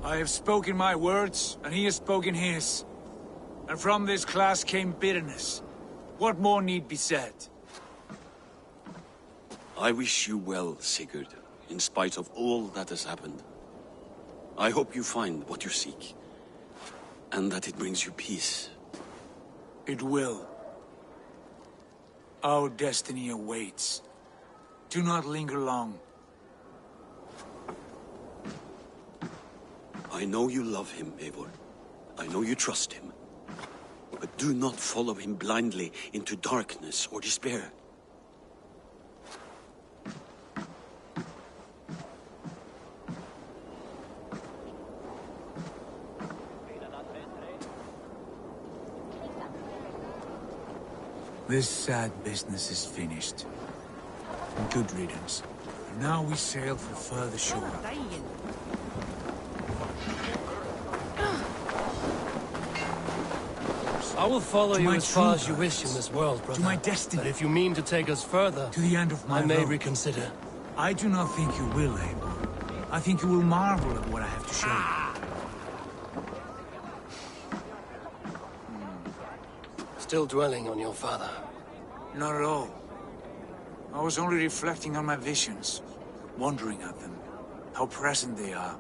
I have spoken my words, and he has spoken his. And from this clash came bitterness. What more need be said? I wish you well, Sigurd, in spite of all that has happened. I hope you find what you seek, and that it brings you peace. It will. Our destiny awaits. Do not linger long. I know you love him, Eivor. I know you trust him. But do not follow him blindly into darkness or despair. This sad business is finished. Good riddance. And now we sail for further shore. I will follow To you my as far true as you wish in this world, brother. To my destiny. But if you mean to take us further, to the end of my I may road. reconsider. I do not think you will, Abel. I think you will marvel at what I have to show you. Still dwelling on your father? Not at all. I was only reflecting on my visions, wondering at them, how present they are,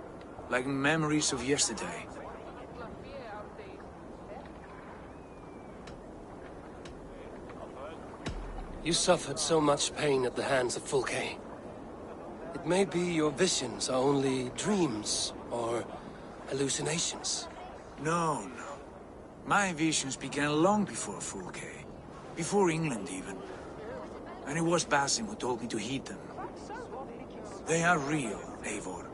like memories of yesterday. You suffered so much pain at the hands of Fulke. It may be your visions are only dreams or hallucinations. No. My visions began long before Fulke. Before England, even. And it was Basim who told me to heed them. They are real, Eivor.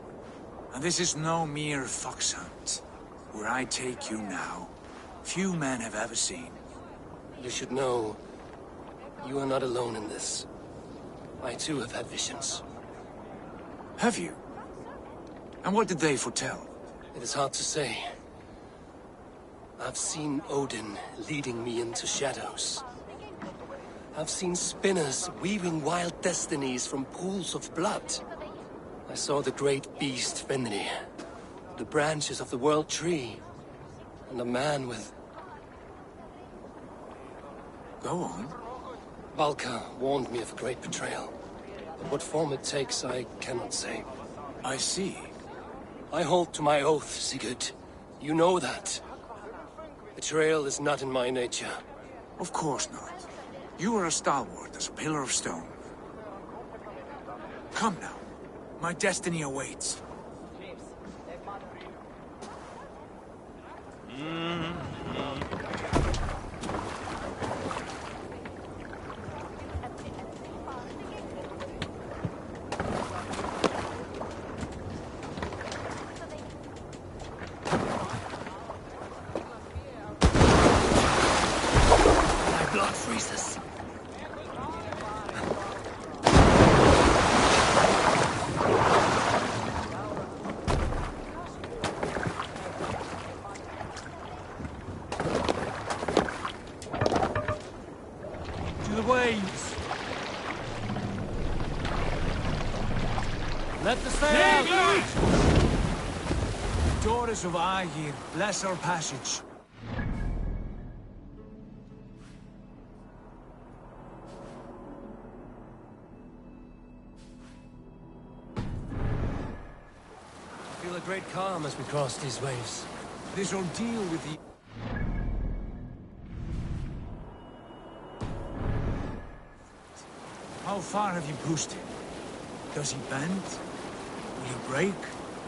And this is no mere fox hunt. Where I take you now, few men have ever seen. You should know, you are not alone in this. I too have had visions. Have you? And what did they foretell? It is hard to say. I've seen Odin leading me into shadows. I've seen spinners weaving wild destinies from pools of blood. I saw the great beast Fenrir, the branches of the World Tree, and a man with... Go on. Valka warned me of a great betrayal. But what form it takes, I cannot say. I see. I hold to my oath, Sigurd. You know that. Betrayal is not in my nature. Of course not. You are a stalwart as a pillar of stone. Come now. My destiny awaits. My blood freezes. To the waves! Let the sail out! Daughters of Aegir, bless our passage. I feel a great calm as we cross these waves. This ordeal with the... How far have you pushed him? Does he bend? Will he break?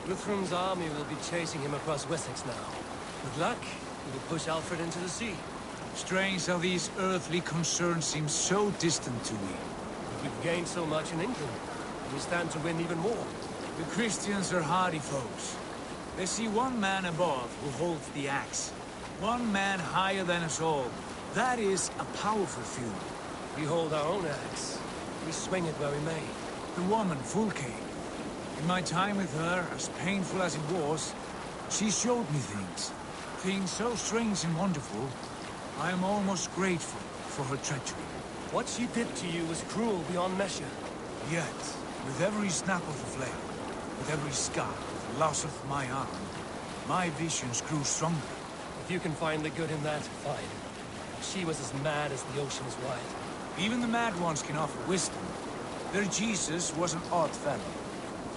Guthrum's army will be chasing him across Wessex now. With luck, he will push Alfred into the sea. Strange how these earthly concerns seem so distant to me. We've gained so much in England. We stand to win even more. The Christians are hardy foes. They see one man above who holds the axe. One man higher than us all. That is a powerful feud. We hold our own axe. We swing it where we may. The woman, Fulke. In my time with her, as painful as it was, she showed me things. Things so strange and wonderful, I am almost grateful for her treachery. What she did to you was cruel beyond measure. Yet, with every snap of the flame, with every scar, the loss of my arm, my visions grew stronger. If you can find the good in that, fine. She was as mad as the ocean is wide. Even the mad ones can offer wisdom. Their Jesus was an odd fellow.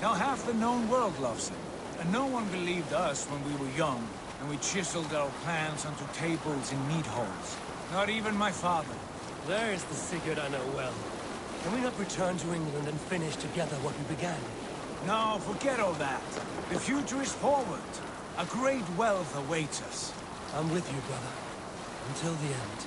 Now half the known world loves him. And no one believed us when we were young, and we chiseled our plans onto tables in meat holes. Not even my father. There is the Sigurd I know well. Can we not return to England and finish together what we began? No, forget all that. The future is forward. A great wealth awaits us. I'm with you, brother. Until the end.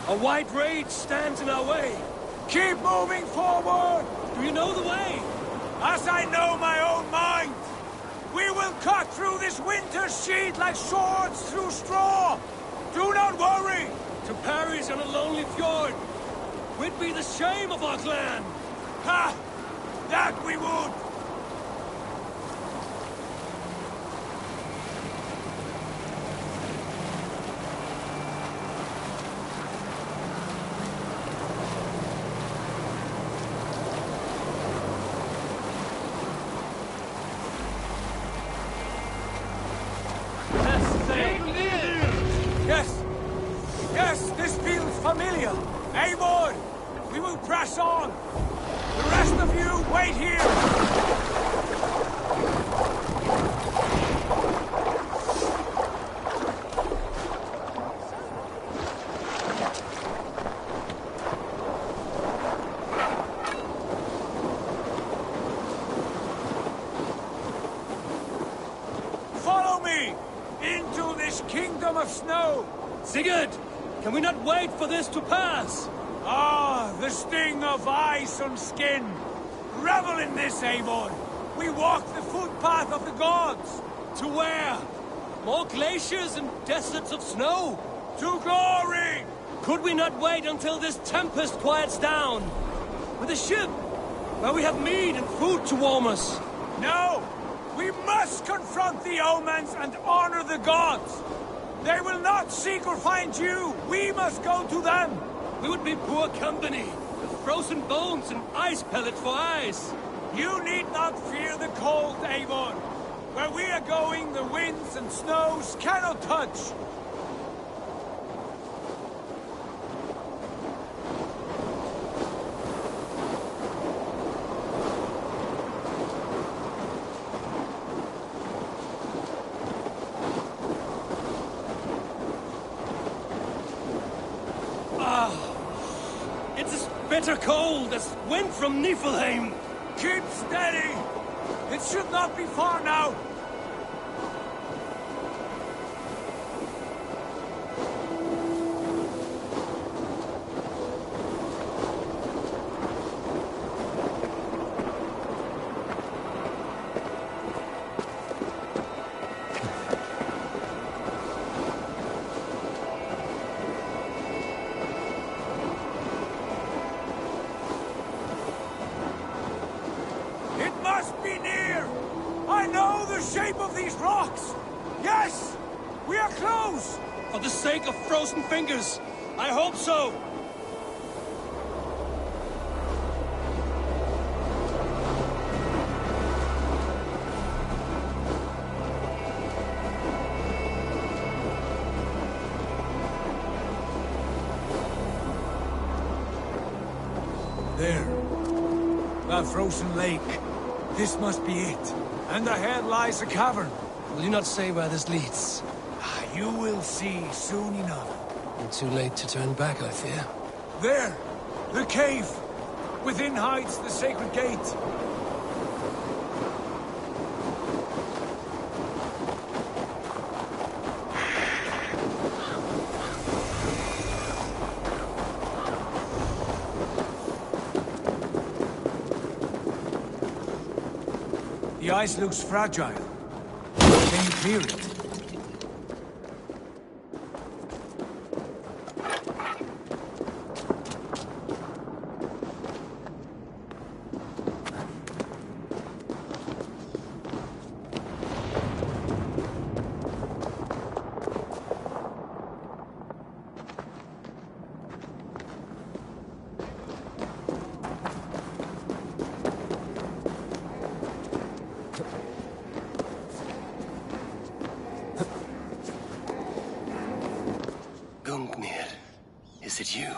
A white rage stands in our way. Keep moving forward! Do you know the way? As I know my own mind! We will cut through this winter's sheet like swords through straw! Do not worry! To Paris on a lonely fjord! We'd be the shame of our clan! Ha! That we would! Yes! Yes, this feels familiar! Eivor! We will press on! The rest of you, wait here! Follow me! Into this kingdom of snow! Sigurd! Can we not wait for this to pass? Ah, the sting of ice on skin! Revel in this, Eivor! We walk the footpath of the gods! To where? More glaciers and deserts of snow? To glory! Could we not wait until this tempest quiets down? With a ship, where we have meat and food to warm us? No! We must confront the omens and honor the gods! They will not seek or find you! We must go to them! We would be poor company, with frozen bones and ice pellets for eyes. You need not fear the cold, Eivor. Where we are going, the winds and snows cannot touch. It's as bitter cold as wind from Niflheim. Keep steady! It should not be far now! Be near! I know the shape of these rocks! Yes! We are close! For the sake of frozen fingers, I hope so! There. That frozen lake. This must be it. And ahead lies a cavern. Will you not say where this leads? You will see soon enough. Too late to turn back, I fear. There! The cave! Within hides the sacred gate. The ice looks fragile. Can you clear it? Is it you?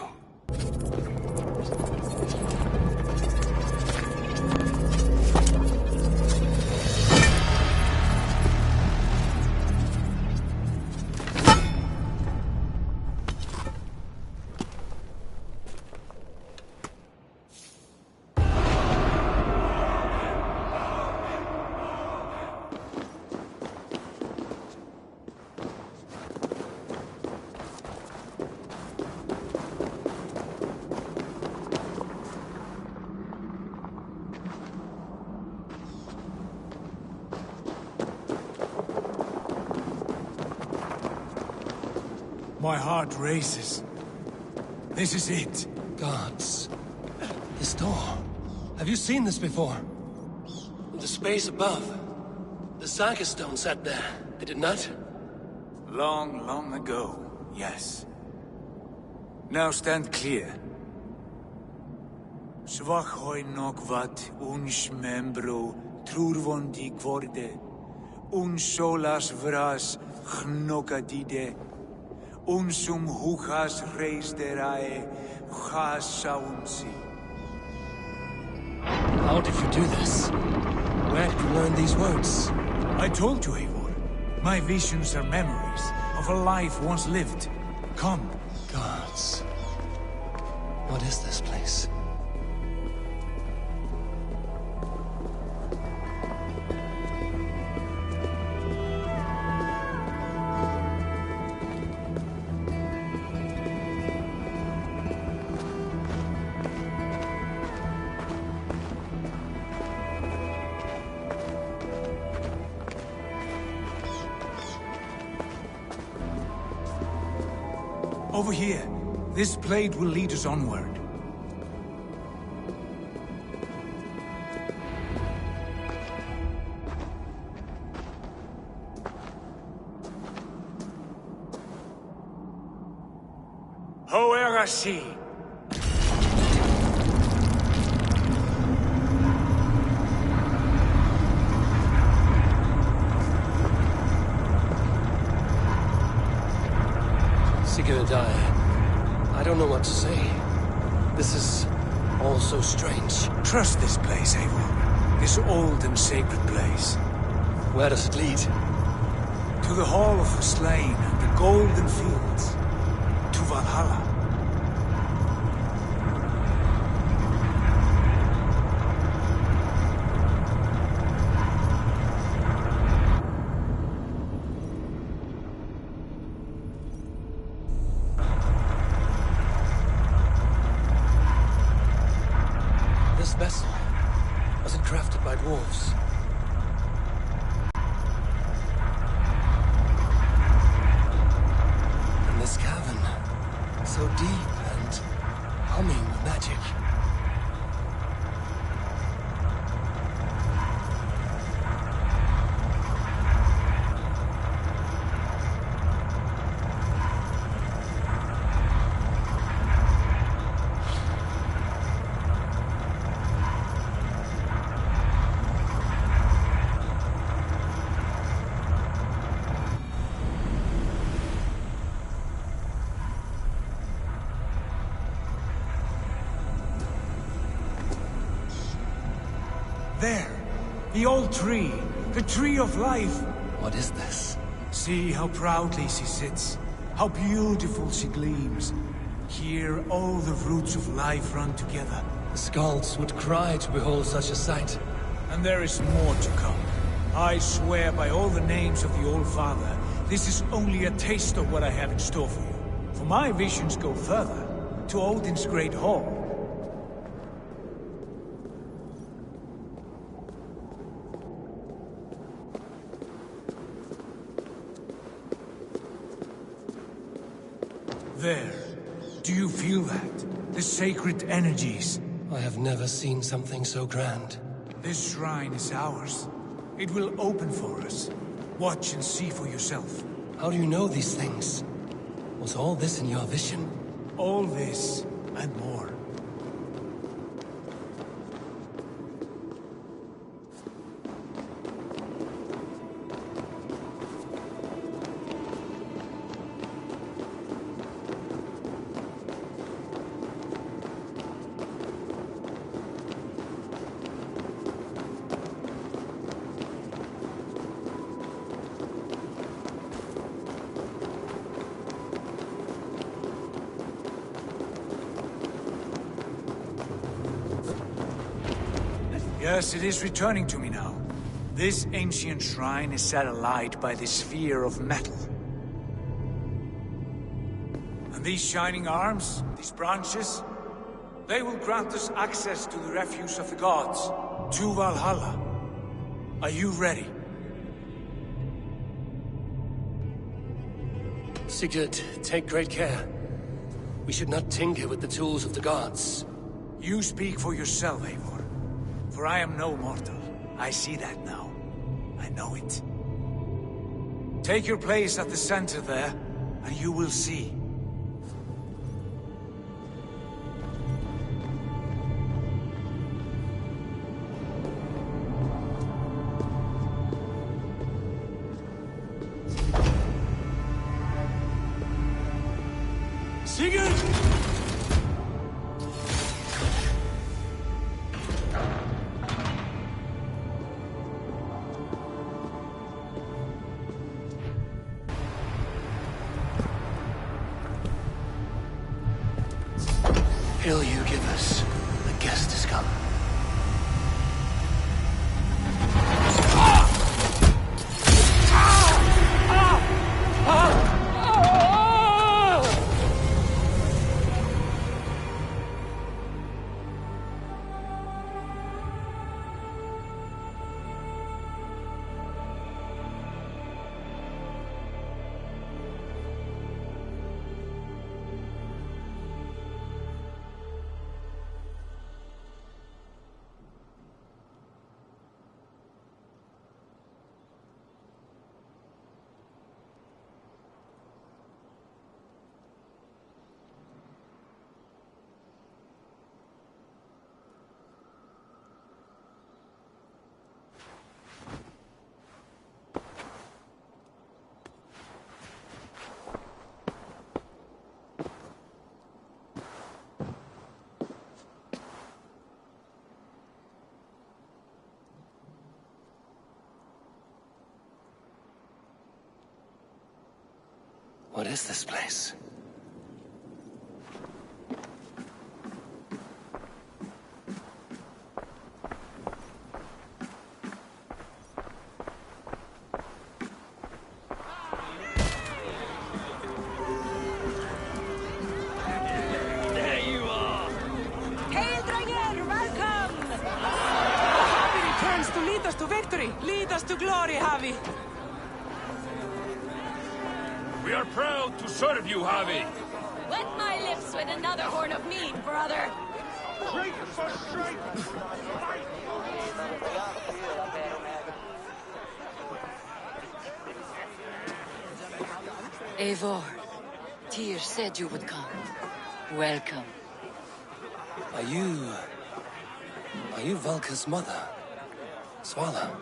My heart races. This is it. Gods. This door. Have you seen this before? The space above. The Saga stone sat there, did it not? Long, long ago, yes. Now stand clear. Svach hoi nokvat uns membro trurvondi kvorde. Uns solas vras gnokadide. Unsum huchas reisderae chasaunsi. How did you do this? Where did you learn these words? I told you, Eivor. My visions are memories of a life once lived. Come. Gods. What is this place? Over here. This blade will lead us onward. Hoerasi! Sigurd, I don't know what to say. This is all so strange. Trust this place, Eivor. This old and sacred place. Where does it lead? To the Hall of the Slain and the Golden Fields. To Valhalla. This vessel, was it crafted by dwarves? And this cavern, so deep and humming with magic. There! The old tree! The tree of life! What is this? See how proudly she sits. How beautiful she gleams. Here all the roots of life run together. The Skalds would cry to behold such a sight. And there is more to come. I swear by all the names of the Old Father, this is only a taste of what I have in store for you. For my visions go further, to Odin's Great Hall. There. Do you feel that? The sacred energies. I have never seen something so grand. This shrine is ours. It will open for us. Watch and see for yourself. How do you know these things? Was all this in your vision? All this, and more. Yes, it is returning to me now. This ancient shrine is set alight by the sphere of metal. And these shining arms, these branches, they will grant us access to the refuse of the gods, to Valhalla. Are you ready? Sigurd, take great care. We should not tinker with the tools of the gods. You speak for yourself, Eivor. For I am no mortal. I see that now. I know it. Take your place at the center there, and you will see. Sigurd! Hill you give us. The guest has come. What is this place? There you are! Hail, Dranger! Welcome! Havi returns to lead us to victory! Lead us to glory, Havi! We are proud to serve you, Havi. Wet my lips with another horn of mead, brother. Straight for straight. Eivor, Tyr said you would come. Welcome. Are you Valka's mother? Swallow?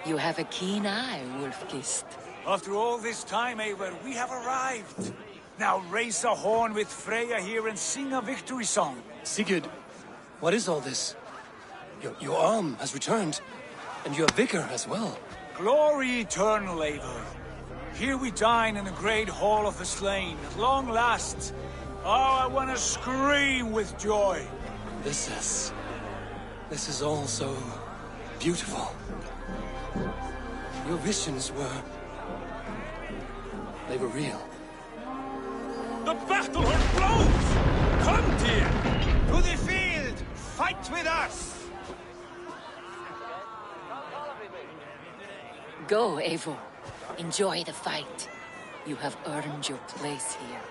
You have a keen eye, Wolf-Kissed. After all this time, Eivor, we have arrived. Now raise a horn with Freya here and sing a victory song. Sigurd, what is all this? Your arm has returned, and your vigor as well. Glory eternal, Eivor. Here we dine in the great hall of the slain, at long last. Oh, I want to scream with joy. This is all so beautiful. Your visions they were real. The battle horn blows! Come, Tyr! To the field! Fight with us! Go, Eivor. Enjoy the fight. You have earned your place here.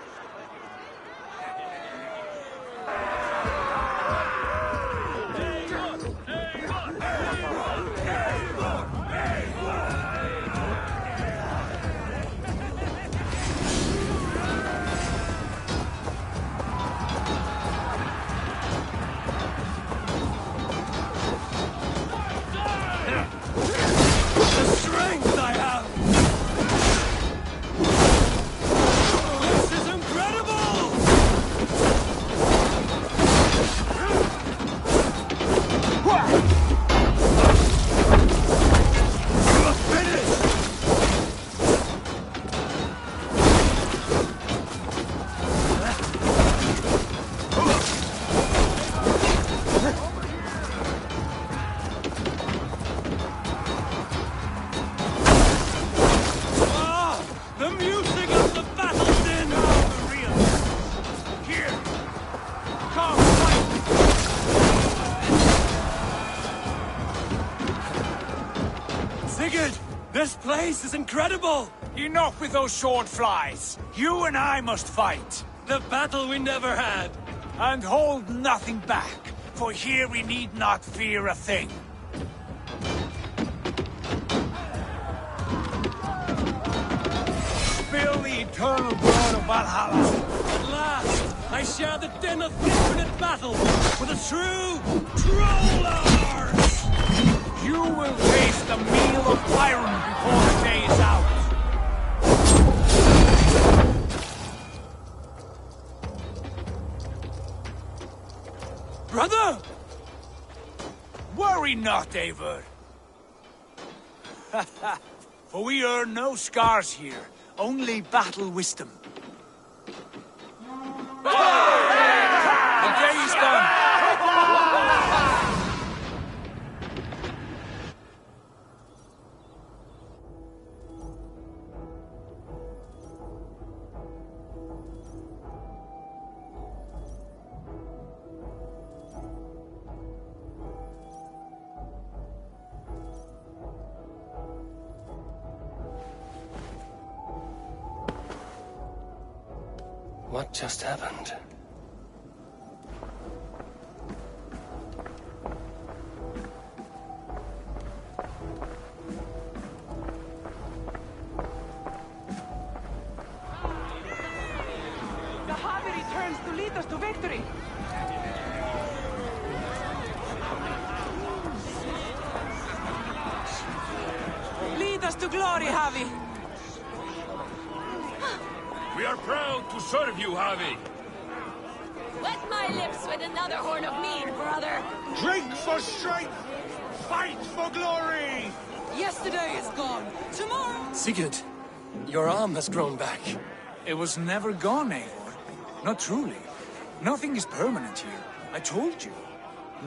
The strength I have! This is impossible! This place is incredible! Enough with those sword flies! You and I must fight! The battle we never had! And hold nothing back, for here we need not fear a thing. Spill the eternal blood of Valhalla! At last, I share the din of infinite battle with a true trollers! You will taste the meal of iron before the day is out! Brother! Worry not, Eivor. For we earn no scars here, only battle wisdom. The day is done! What just happened? The Harvey returns to lead us to victory! Lead us to glory, Harvey! We are proud to serve you, Harvey. Wet my lips with another horn of mead, brother! Drink for strength! Fight for glory! Yesterday is gone. Tomorrow... Sigurd, your arm has grown back. It was never gone, Eivor. Not truly. Nothing is permanent here. I told you.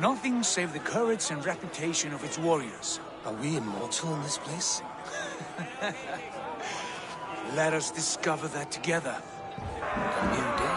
Nothing save the courage and reputation of its warriors. Are we immortal in this place? Let us discover that together. A new day.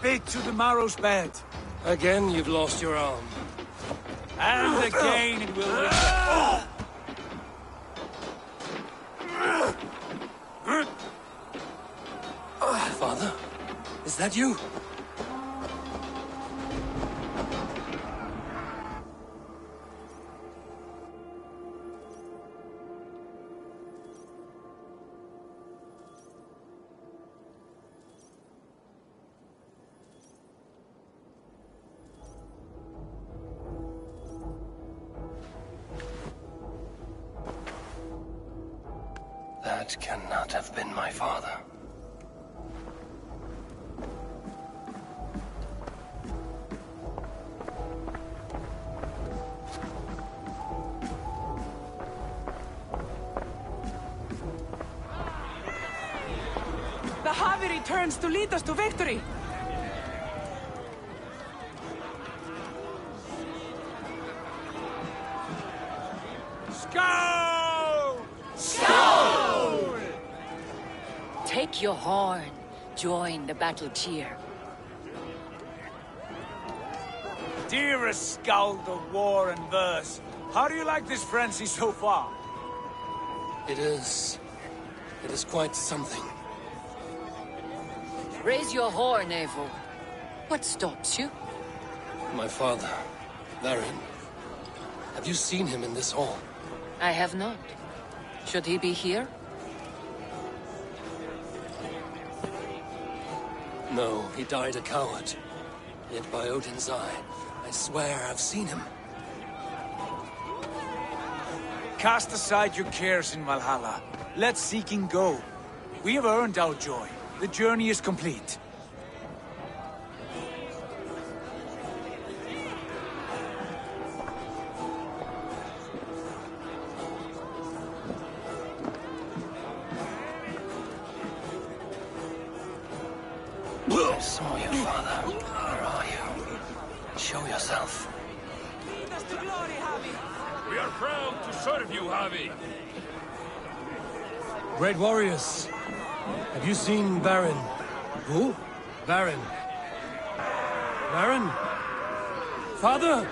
Bit to the marrow's bed. Again, you've lost your arm. And again it will return. Father, is that you? That cannot have been my father. The Harvey returns to lead us to victory! Skål! Skål! Take your horn. Join the battle cheer. Dearest Skald of war and verse, how do you like this frenzy so far? It is quite something. Raise your horn, Eivor. What stops you? My father, Varian. Have you seen him in this hall? I have not. Should he be here? No, he died a coward. Yet by Odin's eye, I swear I've seen him. Cast aside your cares in Valhalla. Let seeking go. We have earned our joy. The journey is complete. I saw you, Father. Where are you? Show yourself. We are proud to serve you, Javi. Great warriors. Have you seen Baron? Who? Baron. Baron? Father?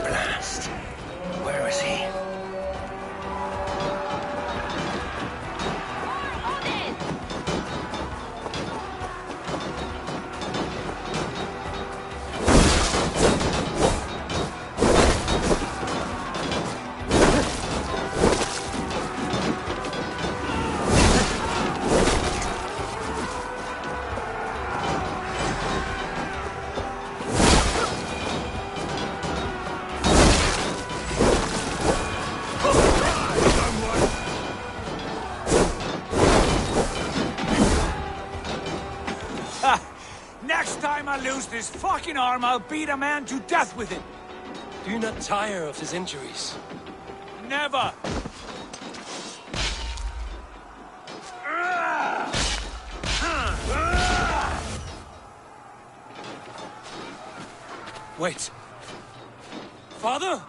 Blast. Where is he? Next time I lose this fucking arm, I'll beat a man to death with it. Do you not tire of his injuries? Never! Wait. Father?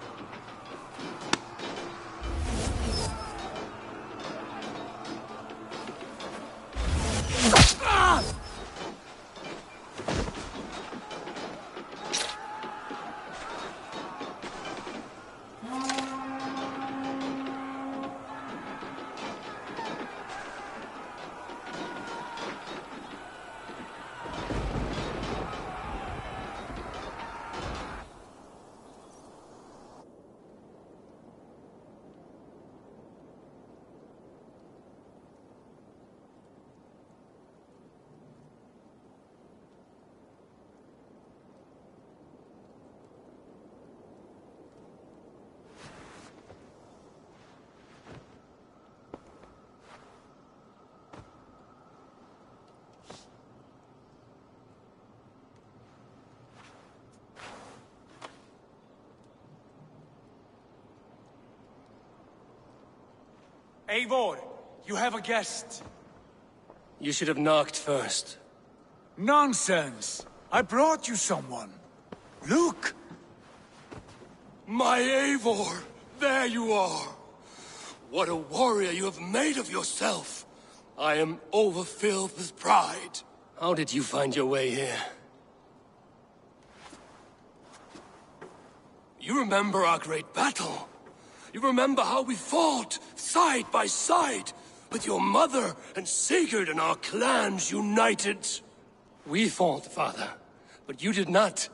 Eivor, you have a guest. You should have knocked first. Nonsense! I brought you someone. Look! My Eivor! There you are! What a warrior you have made of yourself! I am overfilled with pride. How did you find your way here? You remember our great battle? You remember how we fought, side by side, with your mother and Sigurd and our clans united? We fought, Father, but you did not.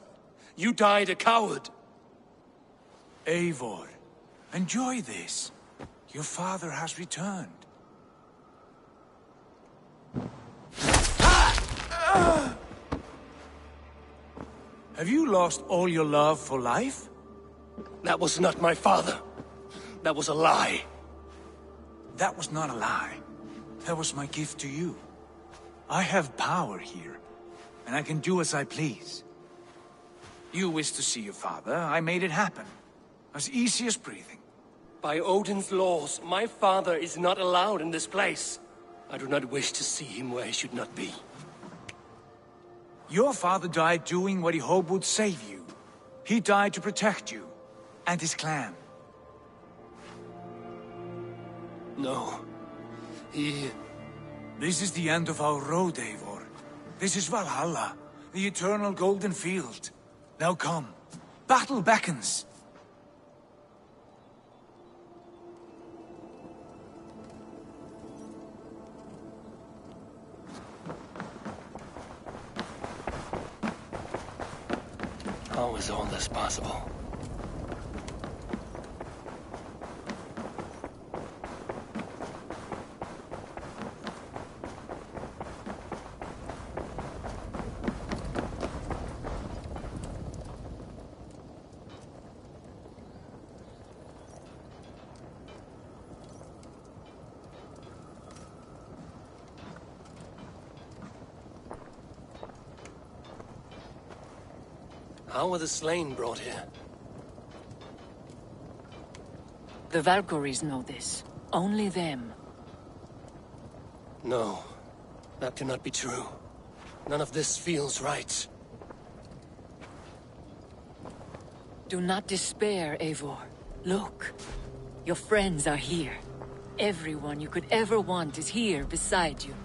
You died a coward. Eivor, enjoy this. Your father has returned. Have you lost all your love for life? That was not my father. That was a lie. That was not a lie. That was my gift to you. I have power here, and I can do as I please. You wished to see your father, I made it happen. As easy as breathing. By Odin's laws, my father is not allowed in this place. I do not wish to see him where he should not be. Your father died doing what he hoped would save you. He died to protect you, and his clan. No. This is the end of our road, Eivor. This is Valhalla, the eternal golden field. Now come. Battle beckons. was all that's possible. How were the slain brought here? The Valkyries know this. Only them. No, that cannot be true. None of this feels right. Do not despair, Eivor. Look. Your friends are here. Everyone you could ever want is here beside you.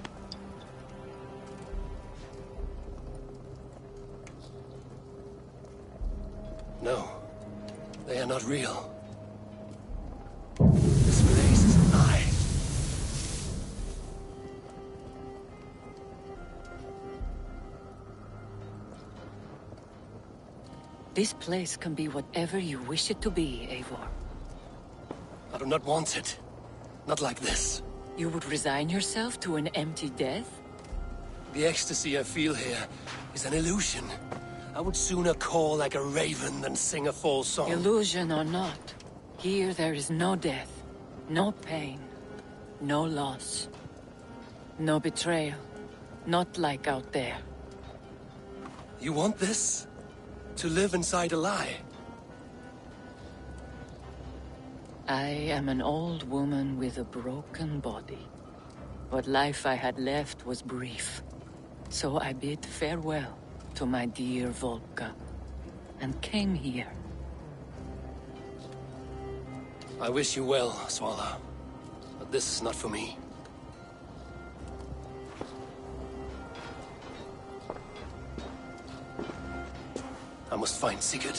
No, they are not real. This place is a lie. This place can be whatever you wish it to be, Eivor. I do not want it. Not like this. You would resign yourself to an empty death? The ecstasy I feel here is an illusion. I would sooner call like a raven than sing a false song. Illusion or not, here there is no death, no pain, no loss, no betrayal, not like out there. You want this? To live inside a lie? I am an old woman with a broken body. What life I had left was brief, so I bid farewell to my dear Volka, and came here. I wish you well, Swallow, but this is not for me. I must find Sigurd.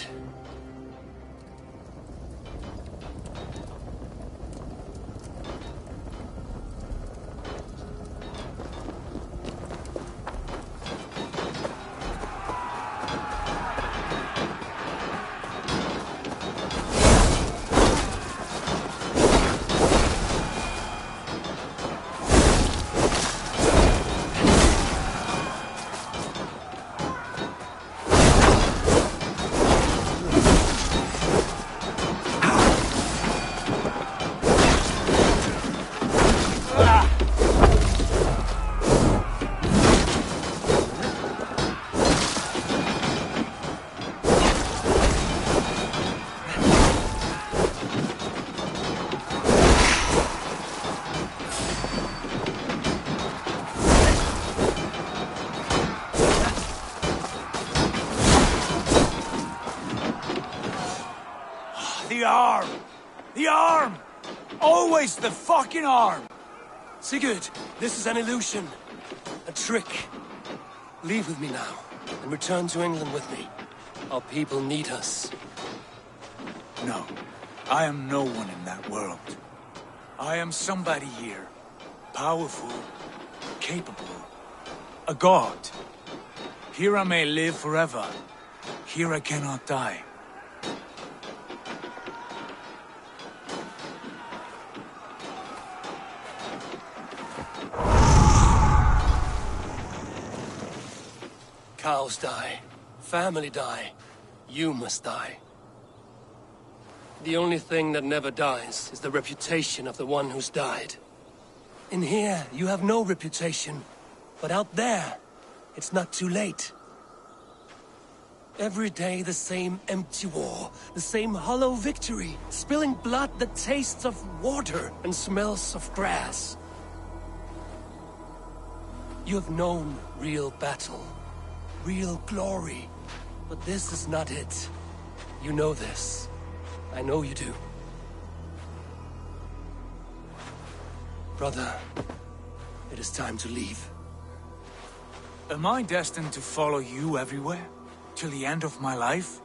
The arm! The arm! Always the fucking arm! Sigurd, this is an illusion. A trick. Leave with me now, and return to England with me. Our people need us. No, I am no one in that world. I am somebody here. Powerful, capable. A god. Here I may live forever. Here I cannot die. Cows die. Family die. You must die. The only thing that never dies is the reputation of the one who's died. In here, you have no reputation. But out there, it's not too late. Every day the same empty war, the same hollow victory, spilling blood that tastes of water and smells of grass. You have known real battle, real glory, but this is not it. You know this. I know you do. Brother, it is time to leave. Am I destined to follow you everywhere? Till the end of my life?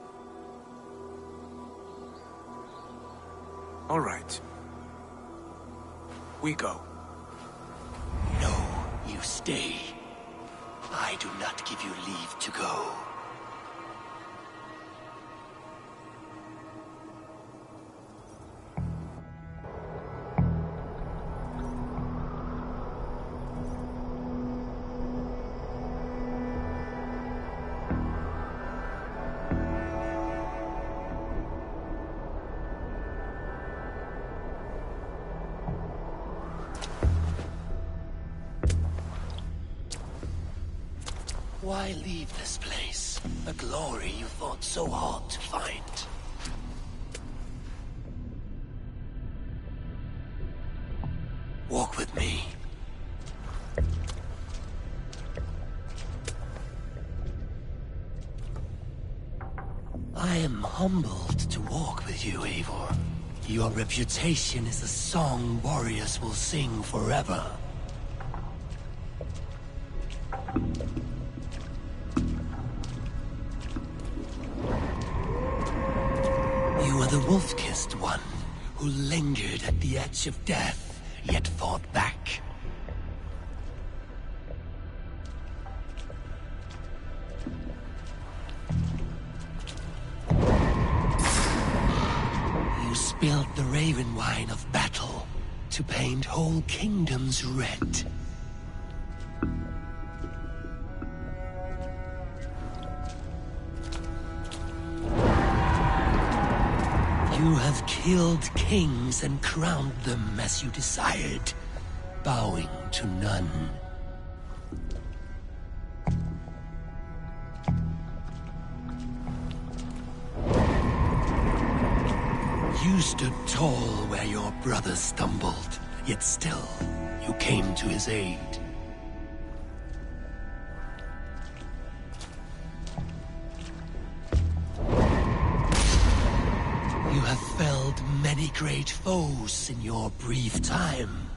All right. We go. No, you stay. I do not give you leave to go. Why leave this place? A glory you fought so hard to find. Walk with me. I am humbled to walk with you, Eivor. Your reputation is a song warriors will sing forever. You are the wolf-kissed one, who lingered at the edge of death, yet fought back. You spilled the raven wine of battle to paint whole kingdoms red. You have killed kings and crowned them as you desired, bowing to none. You stood tall where your brother stumbled, yet still you came to his aid. You have felled many great foes in your brief time.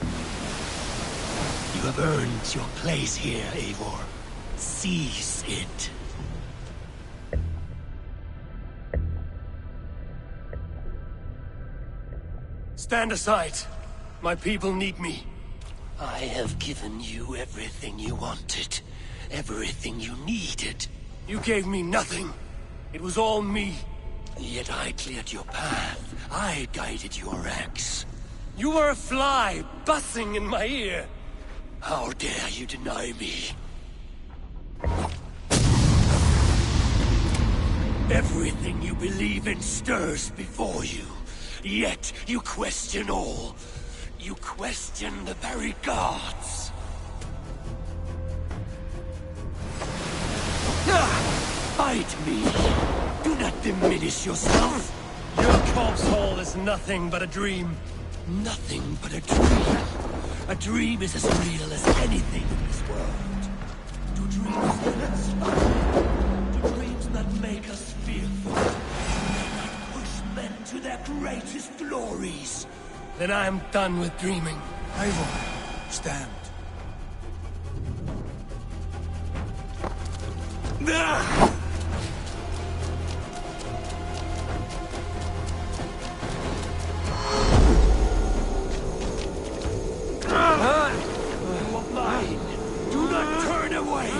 You have earned your place here, Eivor. Seize it. Stand aside. My people need me. I have given you everything you wanted. Everything you needed. You gave me nothing. It was all me. Yet I cleared your path. I guided your axe. You were a fly, buzzing in my ear. How dare you deny me? Everything you believe in stirs before you. Yet you question all. You question the very gods. Fight me. Do not diminish yourself. Your corpse hole is nothing but a dream. Nothing but a dream. A dream is as real as anything in this world. Do dreams that inspire? Do dreams that make us fearful? That push men to their greatest glories? Then I am done with dreaming. Eivor, stand. You are mine. Do not turn away.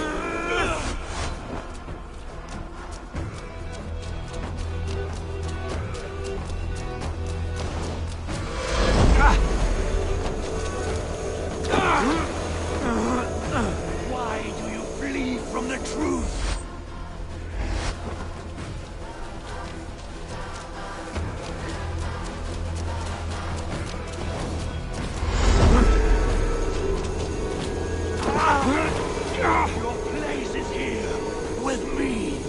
Why do you flee from the truth? Your place is here, with me.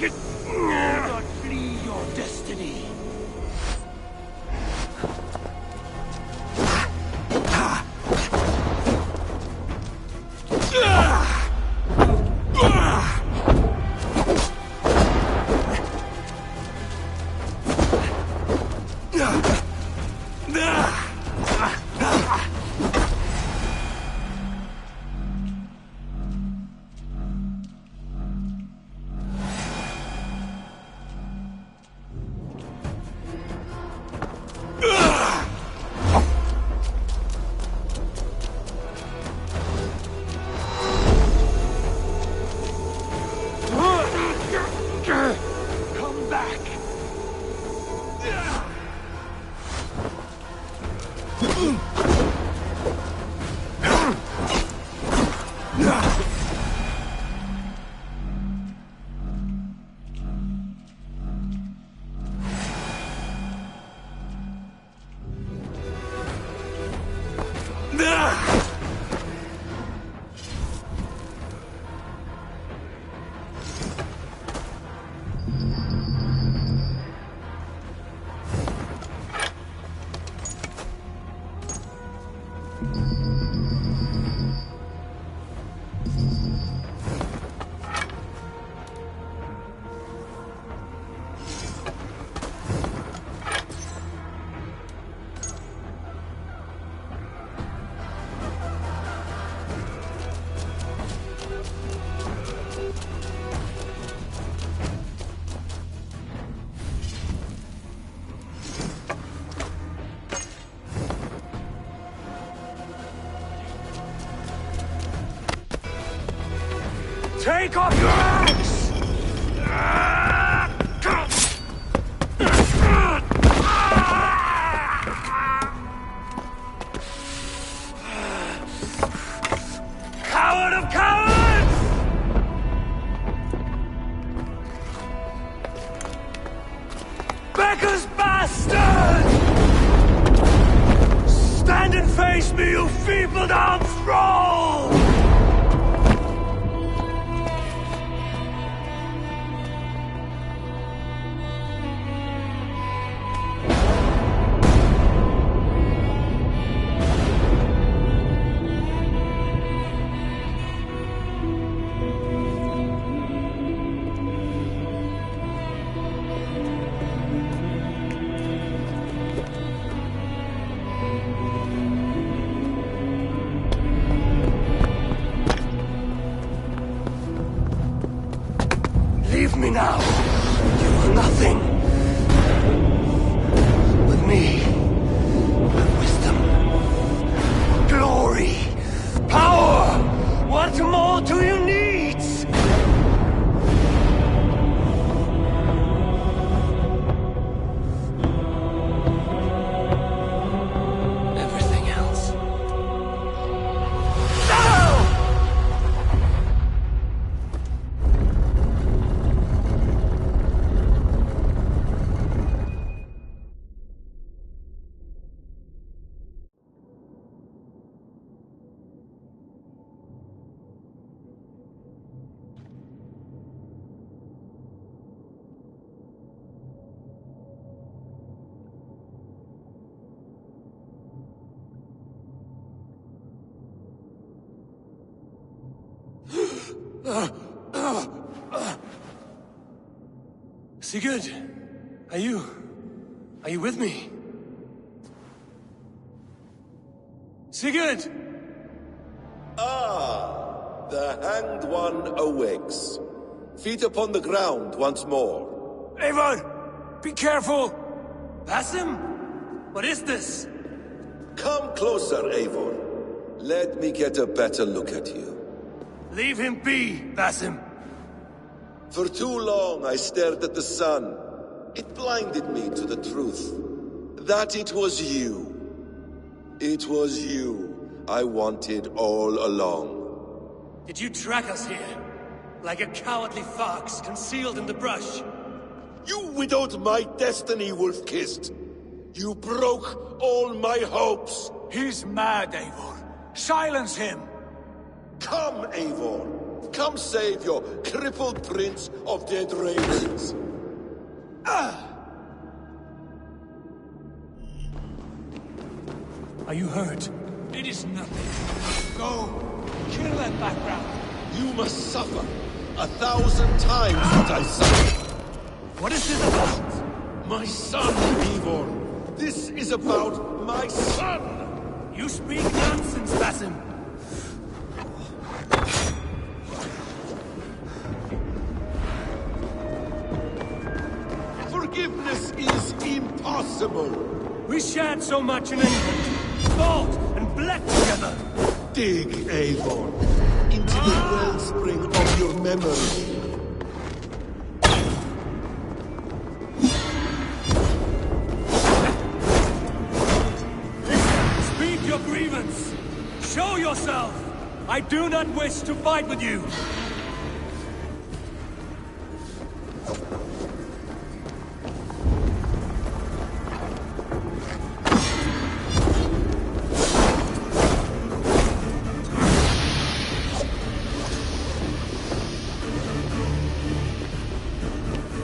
Do not flee your destiny. Take off your axe! Coward of cowards! Becca's bastard! Stand and face me, you feeble-down thrall! Leave me now. You are nothing. With me, with wisdom, glory, power. What more do you need? Everything else. Sigurd, are you with me? Sigurd! Ah, the Hanged One awakes. Feet upon the ground once more. Eivor! Be careful! Basim? What is this? Come closer, Eivor. Let me get a better look at you. Leave him be, Basim. For too long I stared at the sun. It blinded me to the truth. That it was you. It was you I wanted all along. Did you track us here? Like a cowardly fox concealed in the brush? You widowed my destiny, wolf-kissed. You broke all my hopes. He's mad, Eivor. Silence him. Come, Eivor. Come save your crippled prince of dead ravens. Are you hurt? It is nothing. Go. Kill that background. You must suffer 1,000 times what I suffered. What is this about? My son, Eivor. This is about my son. You speak nonsense, Basim. Forgiveness is impossible. We shared so much in England. Fought and bled together. Dig, Eivor, into the wellspring of your memory. Speak your grievance. Show yourself. I do not wish to fight with you.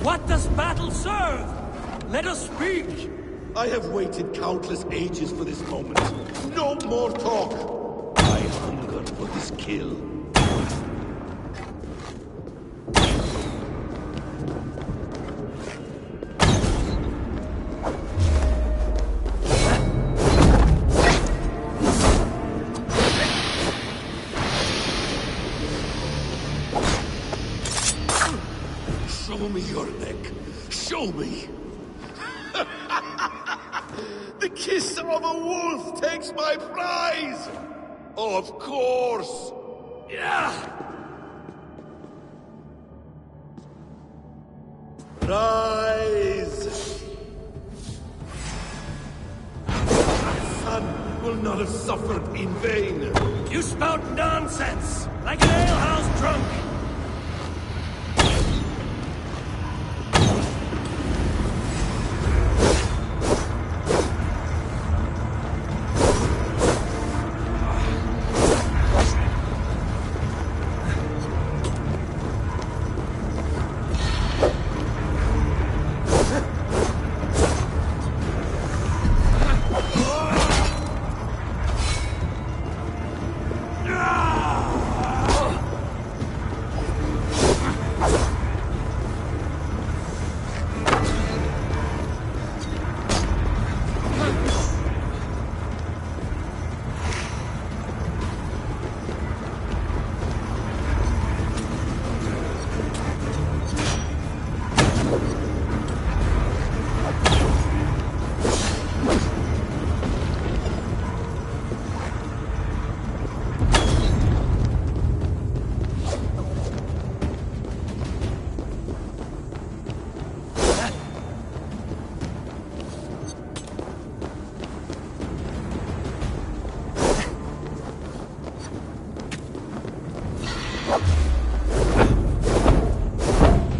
What does battle serve? Let us speak! I have waited countless ages for this moment. No more talk! I hunger for this kill. Show me your neck. Show me. The kiss of a wolf takes my prize! Of course! Yeah! Rise! My son will not have suffered in vain. You spout nonsense! Like an alehouse drunk!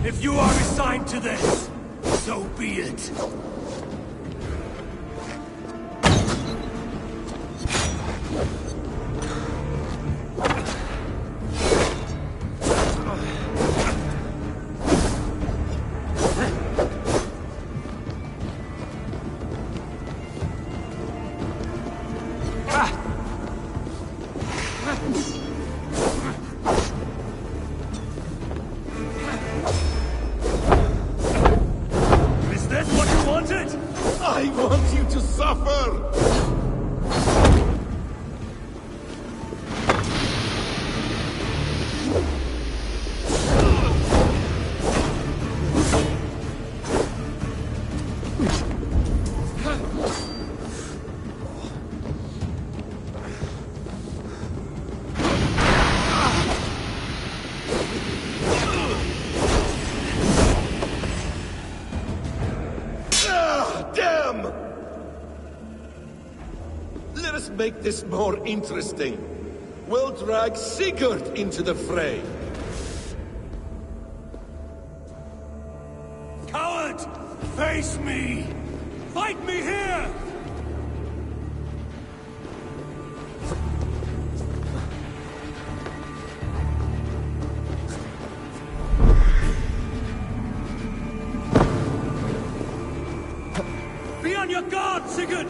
If you are resigned to this, so be it. I want you to suffer! Let us make this more interesting. We'll drag Sigurd into the fray. Coward! Face me! Fight me here! Be on your guard, Sigurd!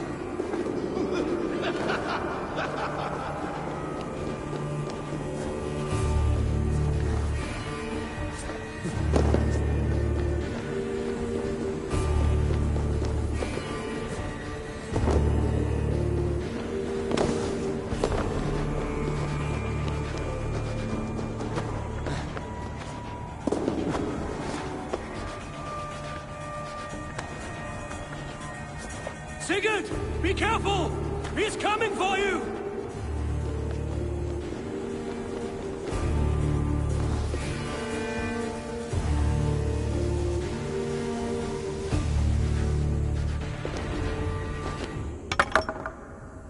Sigurd! Be careful! He's coming for you!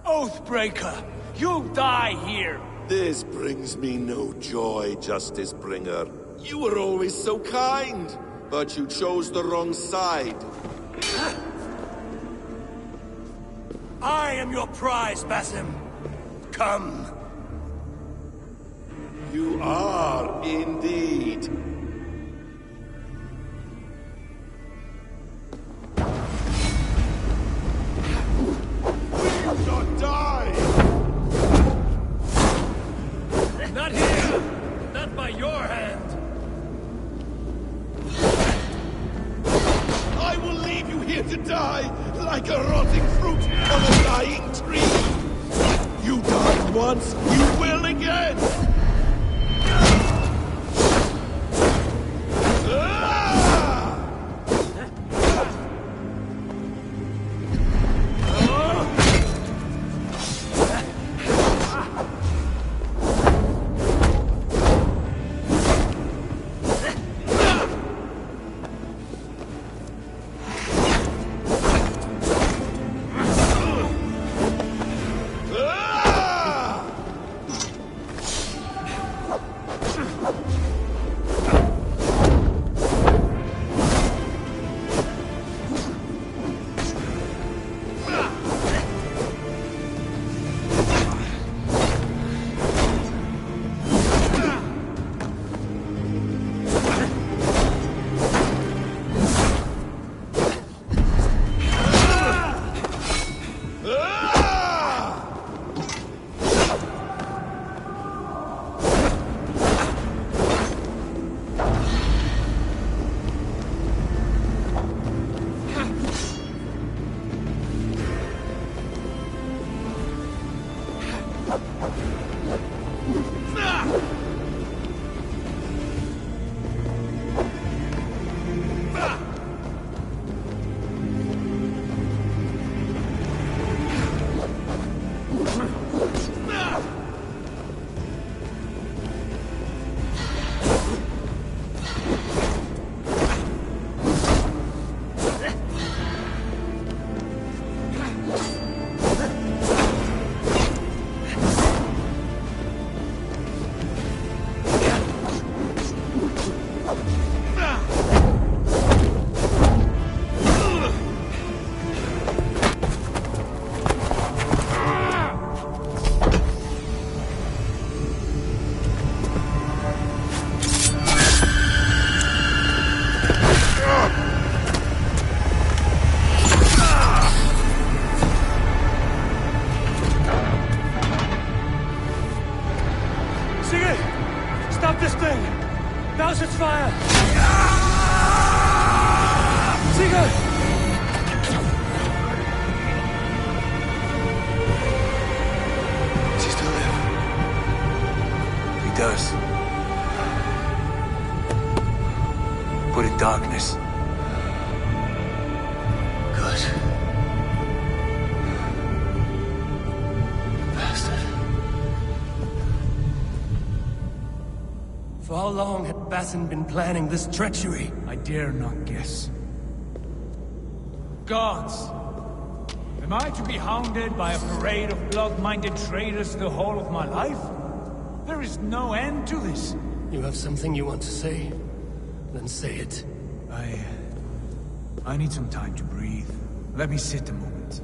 Oathbreaker! You die here! This brings me no joy, Justice Bringer. You were always so kind, but you chose the wrong side. I am your prize, Basim. Come. You are indeed. to die like a rotting fruit on a dying tree. You died once, you will again! Now's its fire! Sigurd! Does he still live? He does. Put in darkness. Good. Bastard. For how long had Basin been planning this treachery? I dare not guess. Gods! Am I to be hounded by a parade of blood-minded traitors the whole of my life? There is no end to this. You have something you want to say? Then say it. I need some time to breathe. Let me sit a moment.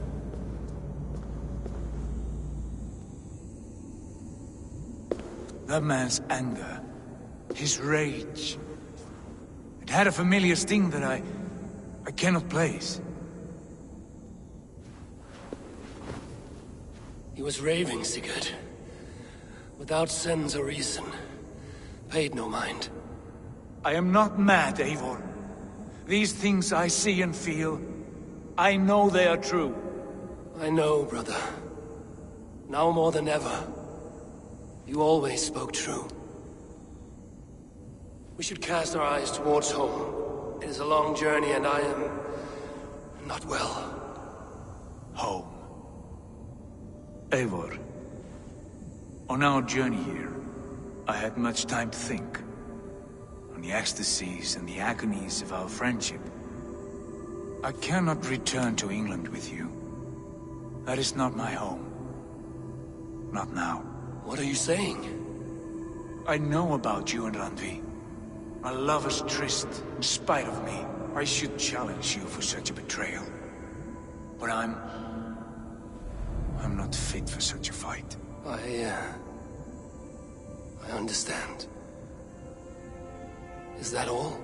That man's anger, his rage, it had a familiar sting that I cannot place. He was raving, Sigurd. Without sense or reason. Paid no mind. I am not mad, Eivor. These things I see and feel, I know they are true. I know, brother. Now more than ever. You always spoke true. We should cast our eyes towards home. It is a long journey and I am not well. Home. Eivor, on our journey here, I had much time to think. On the ecstasies and the agonies of our friendship. I cannot return to England with you. That is not my home. Not now. What are you saying? I know about you and Randvi. A lover's tryst, in spite of me. I should challenge you for such a betrayal. But I'm not fit for such a fight. I understand. Is that all?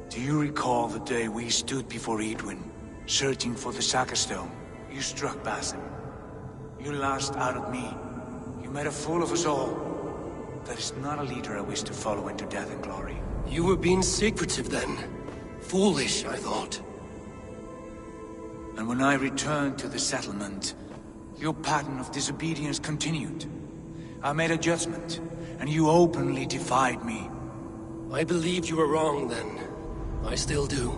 Do you recall the day we stood before Edwin, searching for the Saka Stone? You struck Basin. You lashed out at me. You made a fool of us all. That is not a leader I wish to follow into death and glory. You were being secretive then. Foolish, I thought. And when I returned to the settlement, your pattern of disobedience continued. I made a judgment, and you openly defied me. I believed you were wrong then. I still do.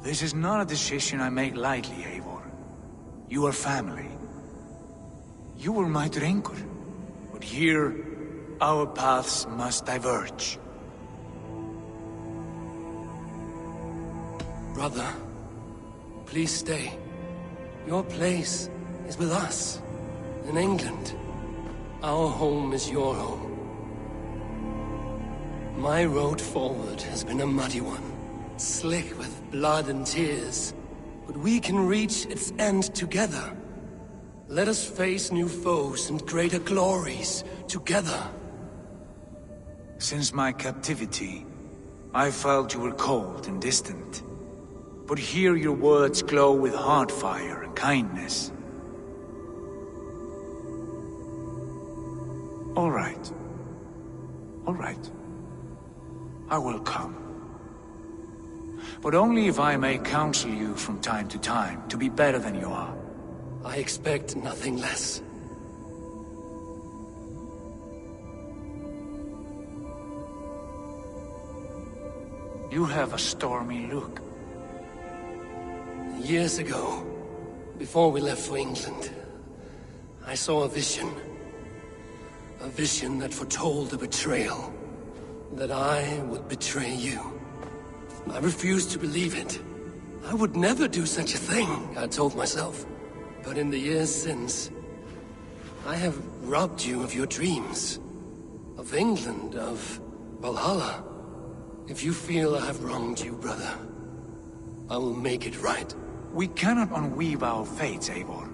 This is not a decision I make lightly, Eivor. You are family. You were my drengur. But here, our paths must diverge. Brother, please stay. Your place is with us, in England. Our home is your home. My road forward has been a muddy one, slick with blood and tears. But we can reach its end together. Let us face new foes and greater glories together. Since my captivity, I felt you were cold and distant. But here your words glow with heart fire and kindness. All right. All right. I will come. But only if I may counsel you from time to time to be better than you are. I expect nothing less. You have a stormy look. Years ago, before we left for England, I saw a vision. A vision that foretold a betrayal. That I would betray you. I refused to believe it. I would never do such a thing, I told myself. But in the years since, I have robbed you of your dreams. Of England, of Valhalla. If you feel I have wronged you, brother, I will make it right. We cannot unweave our fates, Eivor.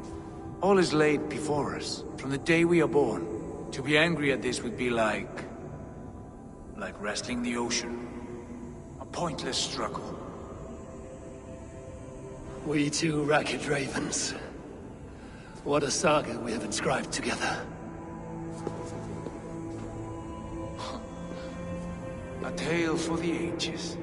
All is laid before us, from the day we are born. To be angry at this would be like wrestling the ocean. A pointless struggle. We two ragged ravens. What a saga we have inscribed together. A tale for the ages.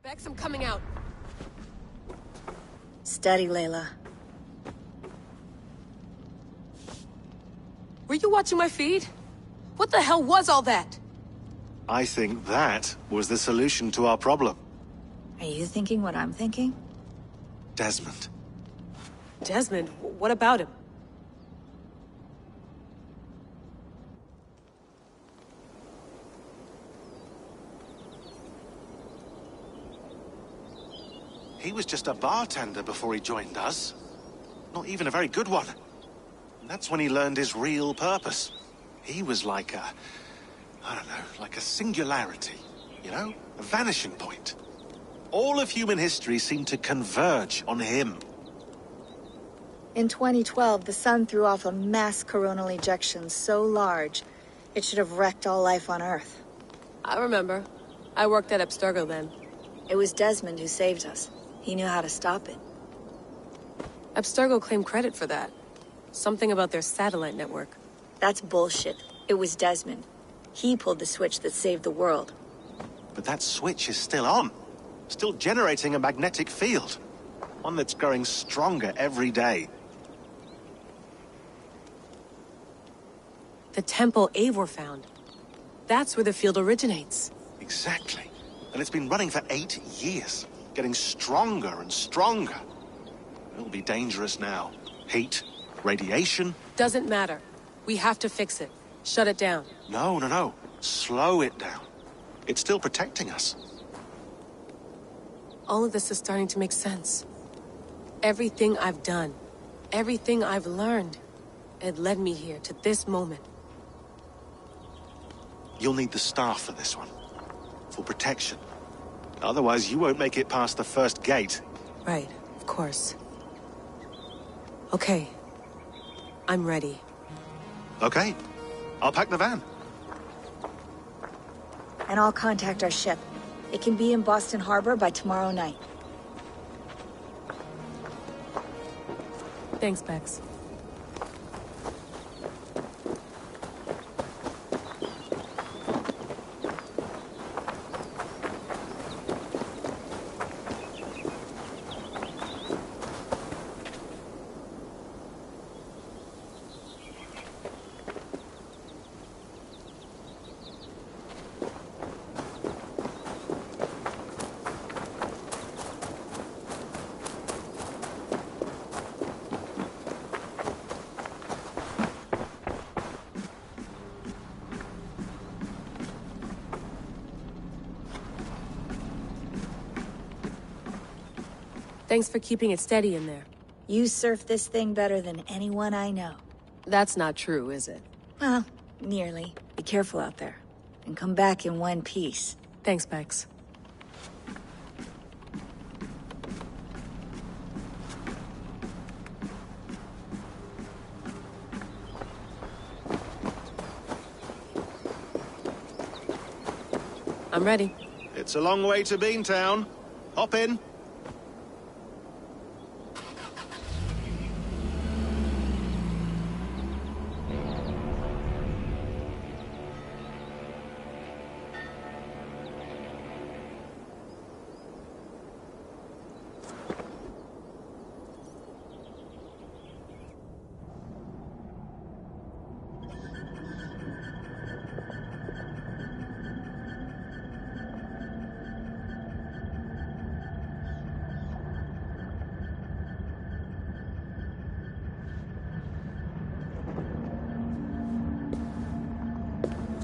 Bex, I'm coming out. Steady, Layla. Were you watching my feed? What the hell was all that? I think that was the solution to our problem. Are you thinking what I'm thinking? Desmond. Desmond? What about him? He was just a bartender before he joined us. Not even a very good one. And that's when he learned his real purpose. He was like a... I don't know, like a singularity, you know? A vanishing point. All of human history seemed to converge on him. In 2012, the sun threw off a mass coronal ejection so large, it should have wrecked all life on Earth. I remember. I worked at Abstergo then. It was Desmond who saved us. He knew how to stop it. Abstergo claimed credit for that. Something about their satellite network. That's bullshit. It was Desmond. He pulled the switch that saved the world. But that switch is still on. Still generating a magnetic field. One that's growing stronger every day. The temple Eivor found. That's where the field originates. Exactly. And it's been running for 8 years, getting stronger and stronger. It'll be dangerous now. Heat, radiation. Doesn't matter. We have to fix it. Shut it down. No. Slow it down. It's still protecting us. All of this is starting to make sense. Everything I've done, everything I've learned, it led me here to this moment. You'll need the staff for this one. For protection. Otherwise, you won't make it past the first gate. Right, of course. Okay. I'm ready. Okay. I'll pack the van. And I'll contact our ship. It can be in Boston Harbor by tomorrow night. Thanks, Bex. Thanks for keeping it steady in there. You surf this thing better than anyone I know. That's not true, is it? Well, nearly. Be careful out there. And come back in one piece. Thanks, Bex. I'm ready. It's a long way to Beantown. Hop in.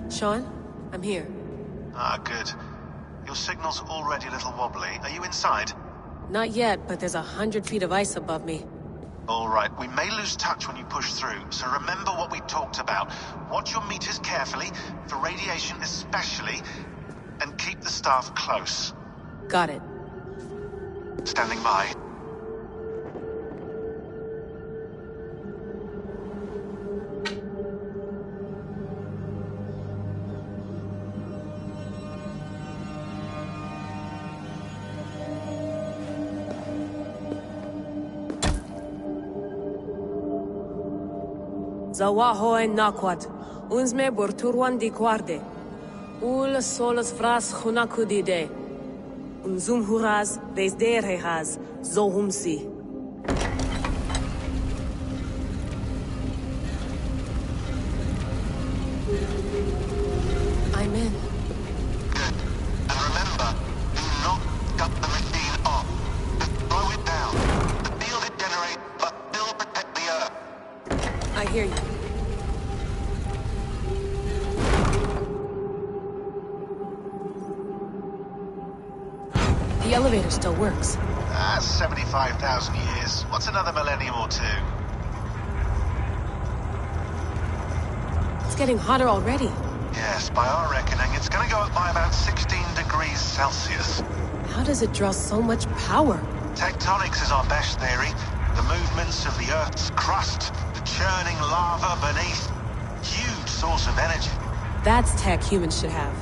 Sean, I'm here. Ah, good. Your signal's already a little wobbly. Are you inside? Not yet, but there's 100 feet of ice above me. All right, we may lose touch when you push through, so remember what we talked about. Watch your meters carefully, for radiation especially, and keep the staff close. Got it. Standing by. Zawaho en nakwat, unsme borturwan di guarde. Ul solas fras hunakudide. Unzum huraz, vesderehaz, zohumsi. I'm in. Good. And remember, do not cut the machine off. Just slow it down. The field it generates, but still protect the Earth. I hear you. The elevator still works. 75,000 years. What's another millennium or two? It's getting hotter already. Yes, by our reckoning, it's gonna go up by about 16 degrees Celsius. How does it draw so much power? Tectonics is our best theory. The movements of the Earth's crust, the churning lava beneath. Huge source of energy. That's tech humans should have.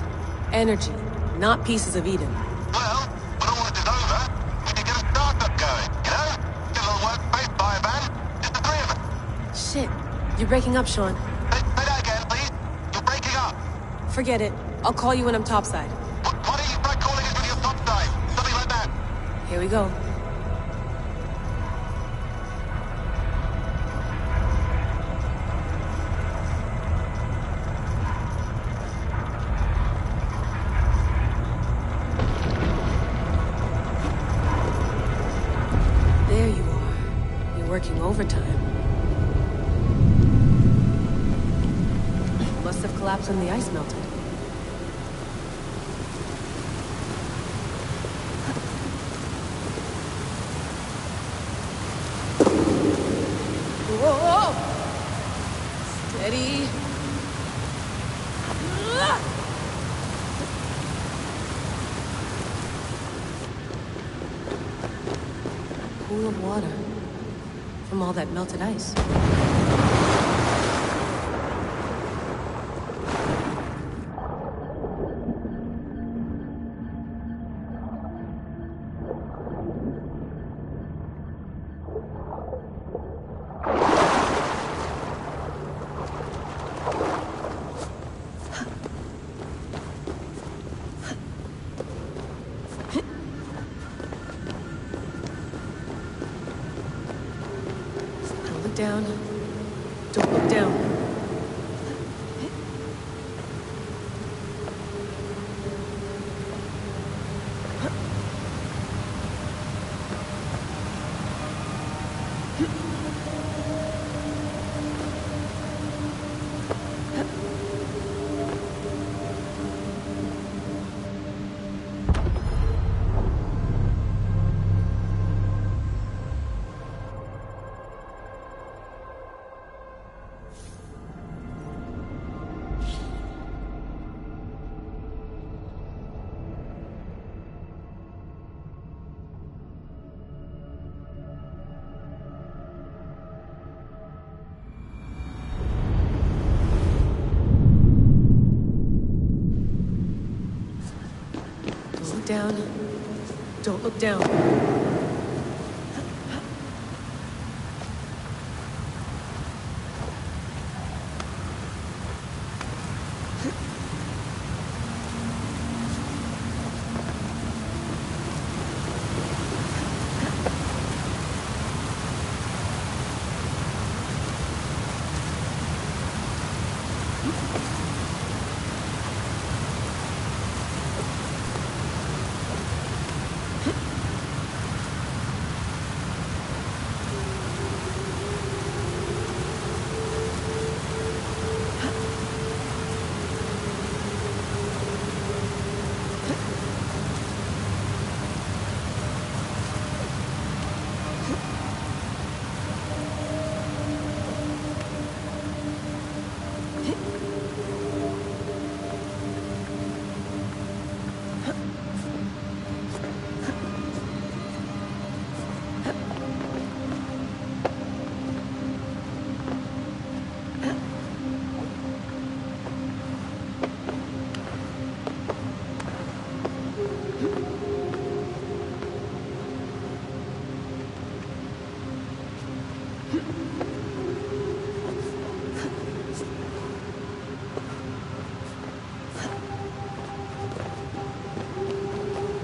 Energy, not pieces of Eden. Well, when all this is over, we can get a startup going, you know? Get a little workspace, buy a van, just the three of us. Shit, you're breaking up, Sean. Say that again, please. You're breaking up. Forget it. I'll call you when I'm topside. Why don't you try calling us when you're topside? Something like that. Here we go. overtime. Must have collapsed when the ice melted. Whoa! Steady. Pool of water from all that melted ice. Down. Don't look down. Down. Don't look down.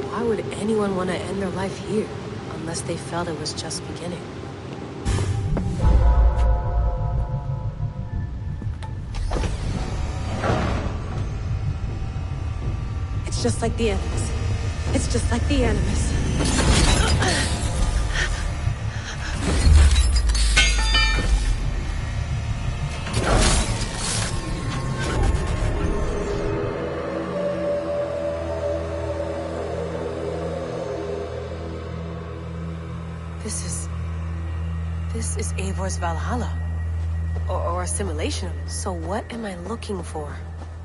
Why would anyone want to end their life here, unless they felt it was just beginning? It's just like the Animus. It's just like the Animus. This is Eivor's Valhalla. Or assimilation. So what am I looking for?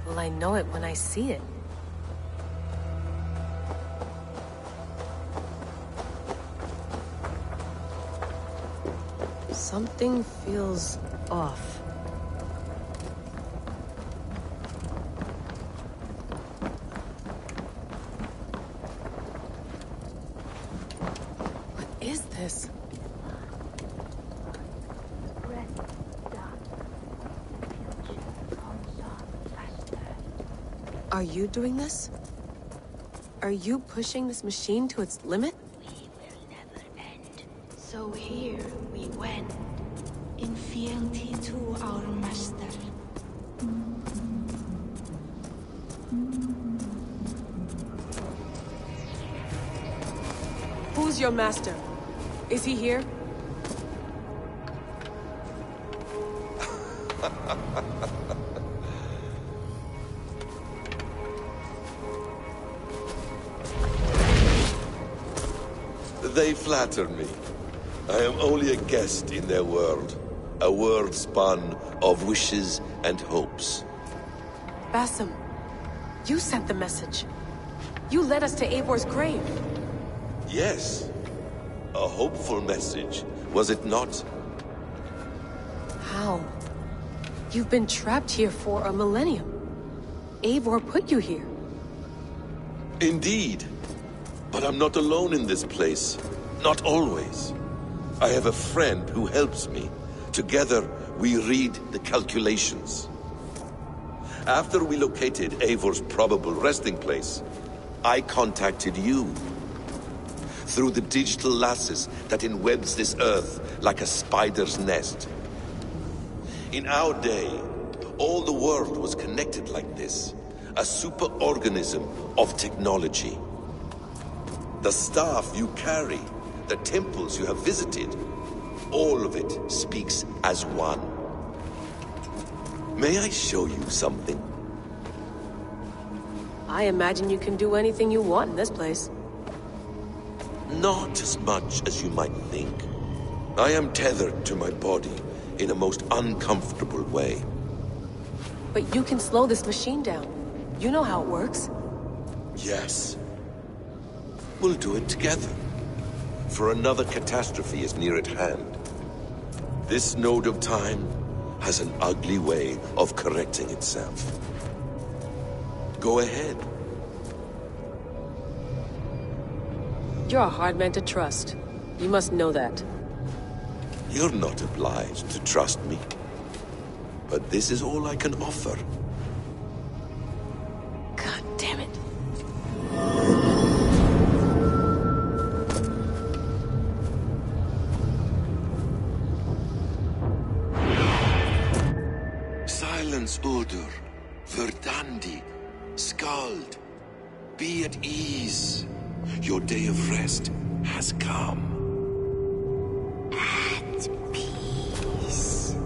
Will I know it when I see it? Something feels off. What is this? Are you doing this? Are you pushing this machine to its limit? We will never end. So here we went, in fealty to our master. Who's your master? Is he here? They flatter me. I am only a guest in their world. A world spun of wishes and hopes. Basim, you sent the message. You led us to Eivor's grave. Yes. A hopeful message, was it not? How? You've been trapped here for a millennium. Eivor put you here. Indeed. But I'm not alone in this place. Not always. I have a friend who helps me. Together, we read the calculations. After we located Eivor's probable resting place, I contacted you. Through the digital lasses that enwebs this earth like a spider's nest. In our day, all the world was connected like this. A superorganism of technology. The staff you carry, the temples you have visited, all of it speaks as one. May I show you something? I imagine you can do anything you want in this place. Not as much as you might think. I am tethered to my body in a most uncomfortable way. But you can slow this machine down. You know how it works. Yes. We'll do it together. For another catastrophe is near at hand. This node of time has an ugly way of correcting itself. Go ahead. You're a hard man to trust. You must know that. You're not obliged to trust me. But this is all I can offer. God damn it. Silence, Udur. Verdandi. Skald. Be at ease. Your day of rest has come. At peace.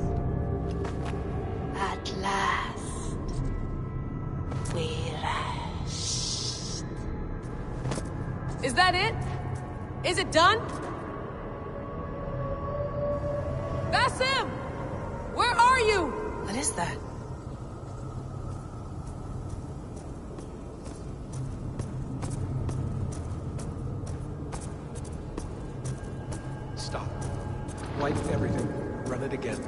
At last. We rest. Is that it? Is it done? Basim! Where are you? What is that? Stop. Wipe everything. Run it again.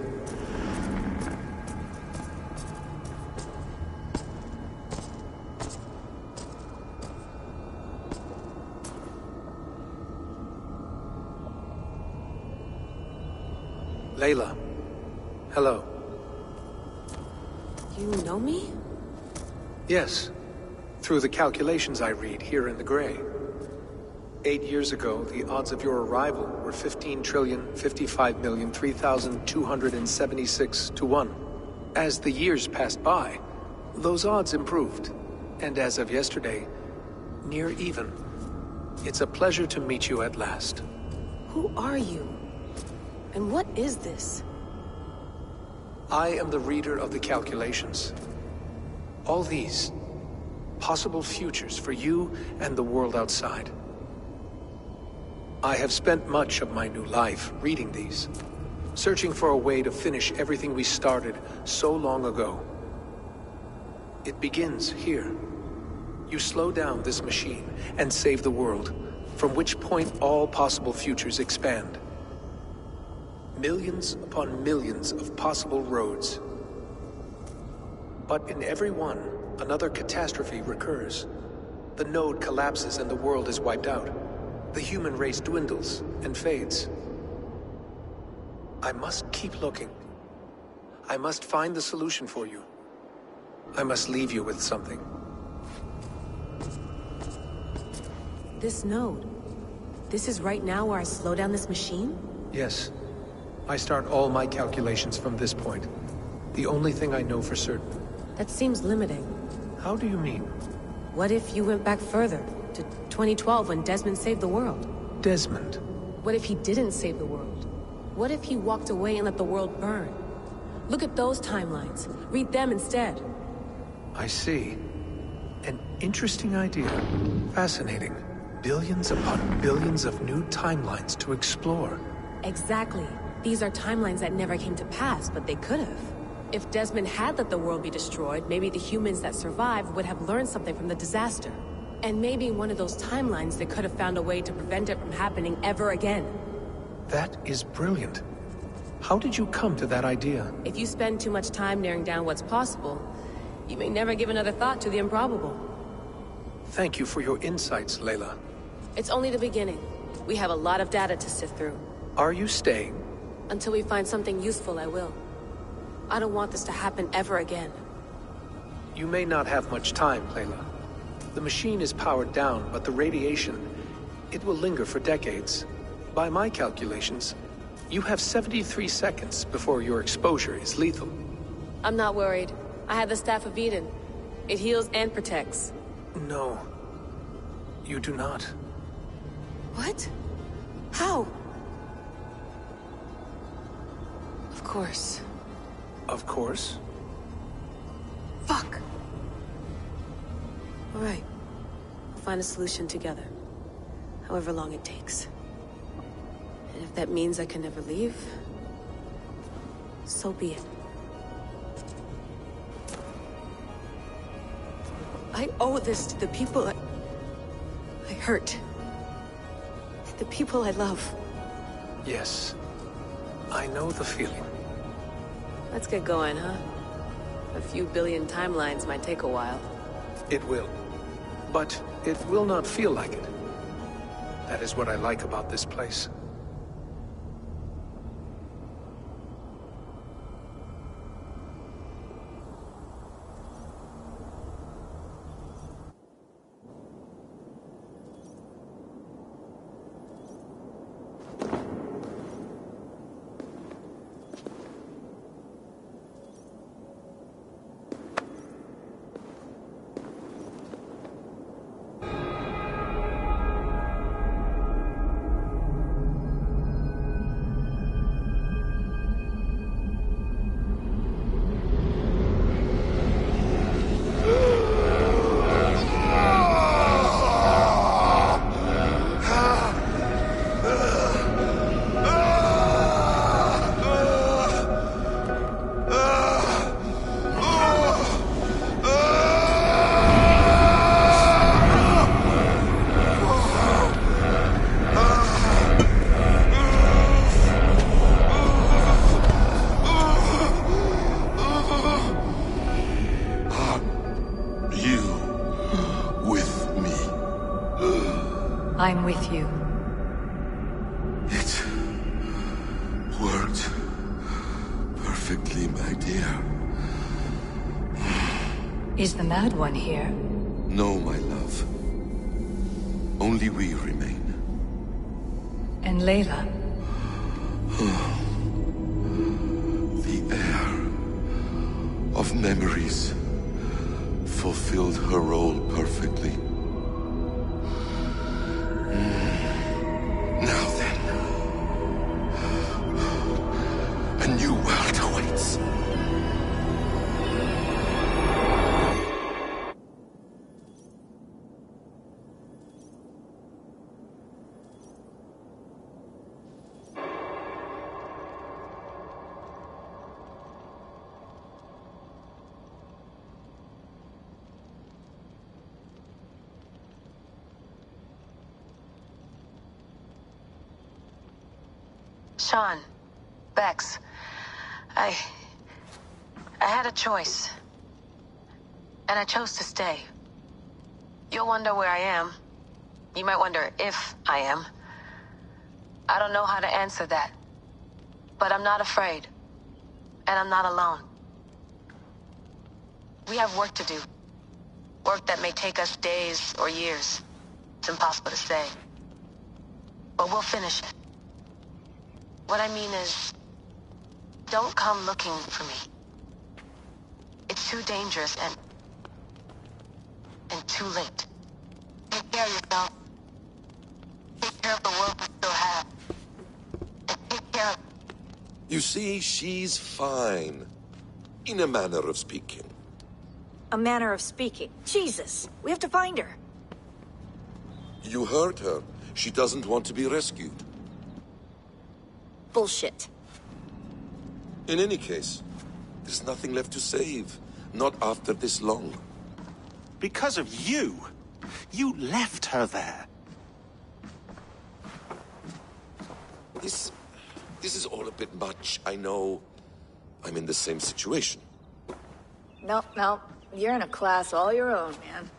Layla. Hello. You know me? Yes. Through the calculations I read here in the gray. 8 years ago, the odds of your arrival were 15,055,003,276 to 1. As the years passed by, those odds improved. And as of yesterday, near even. It's a pleasure to meet you at last. Who are you? And what is this? I am the reader of the calculations. All these, possible futures for you and the world outside. I have spent much of my new life reading these, searching for a way to finish everything we started so long ago. It begins here. You slow down this machine and save the world, from which point all possible futures expand. Millions upon millions of possible roads. But in every one, another catastrophe recurs. The node collapses and the world is wiped out. The human race dwindles and fades. I must keep looking. I must find the solution for you. I must leave you with something. This node. This is right now where I slow down this machine? Yes. I start all my calculations from this point. The only thing I know for certain. That seems limiting. How do you mean? What if you went back further, to 2012 when Desmond saved the world? Desmond? What if he didn't save the world? What if he walked away and let the world burn? Look at those timelines. Read them instead. I see. An interesting idea. Fascinating. billions upon billions of new timelines to explore. Exactly. These are timelines that never came to pass, but they could have. If Desmond had let the world be destroyed, maybe the humans that survived would have learned something from the disaster. And maybe in one of those timelines they could have found a way to prevent it from happening ever again. That is brilliant. How did you come to that idea? If you spend too much time narrowing down what's possible, you may never give another thought to the improbable. Thank you for your insights, Layla. It's only the beginning. We have a lot of data to sift through. Are you staying? Until we find something useful, I will. I don't want this to happen ever again. You may not have much time, Layla. The machine is powered down, but the radiation, it will linger for decades. By my calculations, you have 73 seconds before your exposure is lethal. I'm not worried. I have the Staff of Eden. It heals and protects. No. You do not. What? How? Of course. Of course? Fuck! Alright. We'll find a solution together. However long it takes. And if that means I can never leave, so be it. I owe this to the people I hurt. The people I love. Yes. I know the feeling. Let's get going, huh? A few billion timelines might take a while. It will. But it will not feel like it. That is what I like about this place. I'm with you. It worked perfectly, my dear. Is the Mad One here? No, my love. Only we remain. And Layla? The air of memories fulfilled her role perfectly. Now then, a new world awaits. Sean, Bex, I had a choice. And I chose to stay. You'll wonder where I am. You might wonder if I am. I don't know how to answer that. But I'm not afraid. And I'm not alone. We have work to do. Work that may take us days or years. It's impossible to say. But we'll finish it. What I mean is, don't come looking for me. It's too dangerous and too late. Take care of yourself. Take care of the world we still have. And take care of... You see, she's fine. In a manner of speaking. A manner of speaking. Jesus, we have to find her. You heard her. She doesn't want to be rescued. Bullshit. In any case, there's nothing left to save. Not after this long. Because of you. You left her there. This is all a bit much, I know. I'm in the same situation. No. You're in a class all your own, man.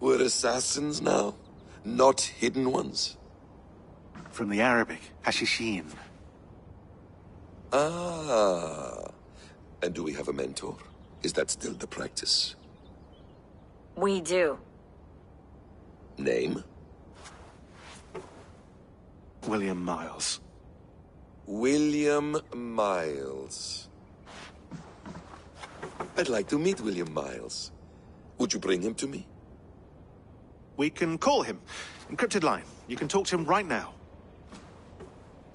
We're assassins now? Not hidden ones? From the Arabic, Hashishin. Ah. And do we have a mentor? Is that still the practice? We do. Name? William Miles. William Miles. I'd like to meet William Miles. Would you bring him to me? We can call him. Encrypted line. You can talk to him right now.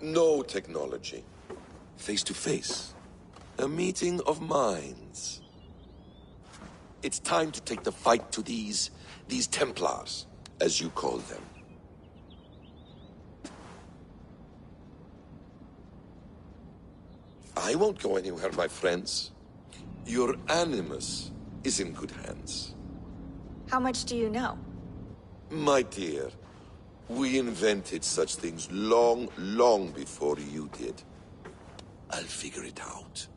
No technology. Face to face. A meeting of minds. It's time to take the fight to these Templars, as you call them. I won't go anywhere, my friends. Your animus is in good hands. How much do you know? My dear, we invented such things long before you did. I'll figure it out.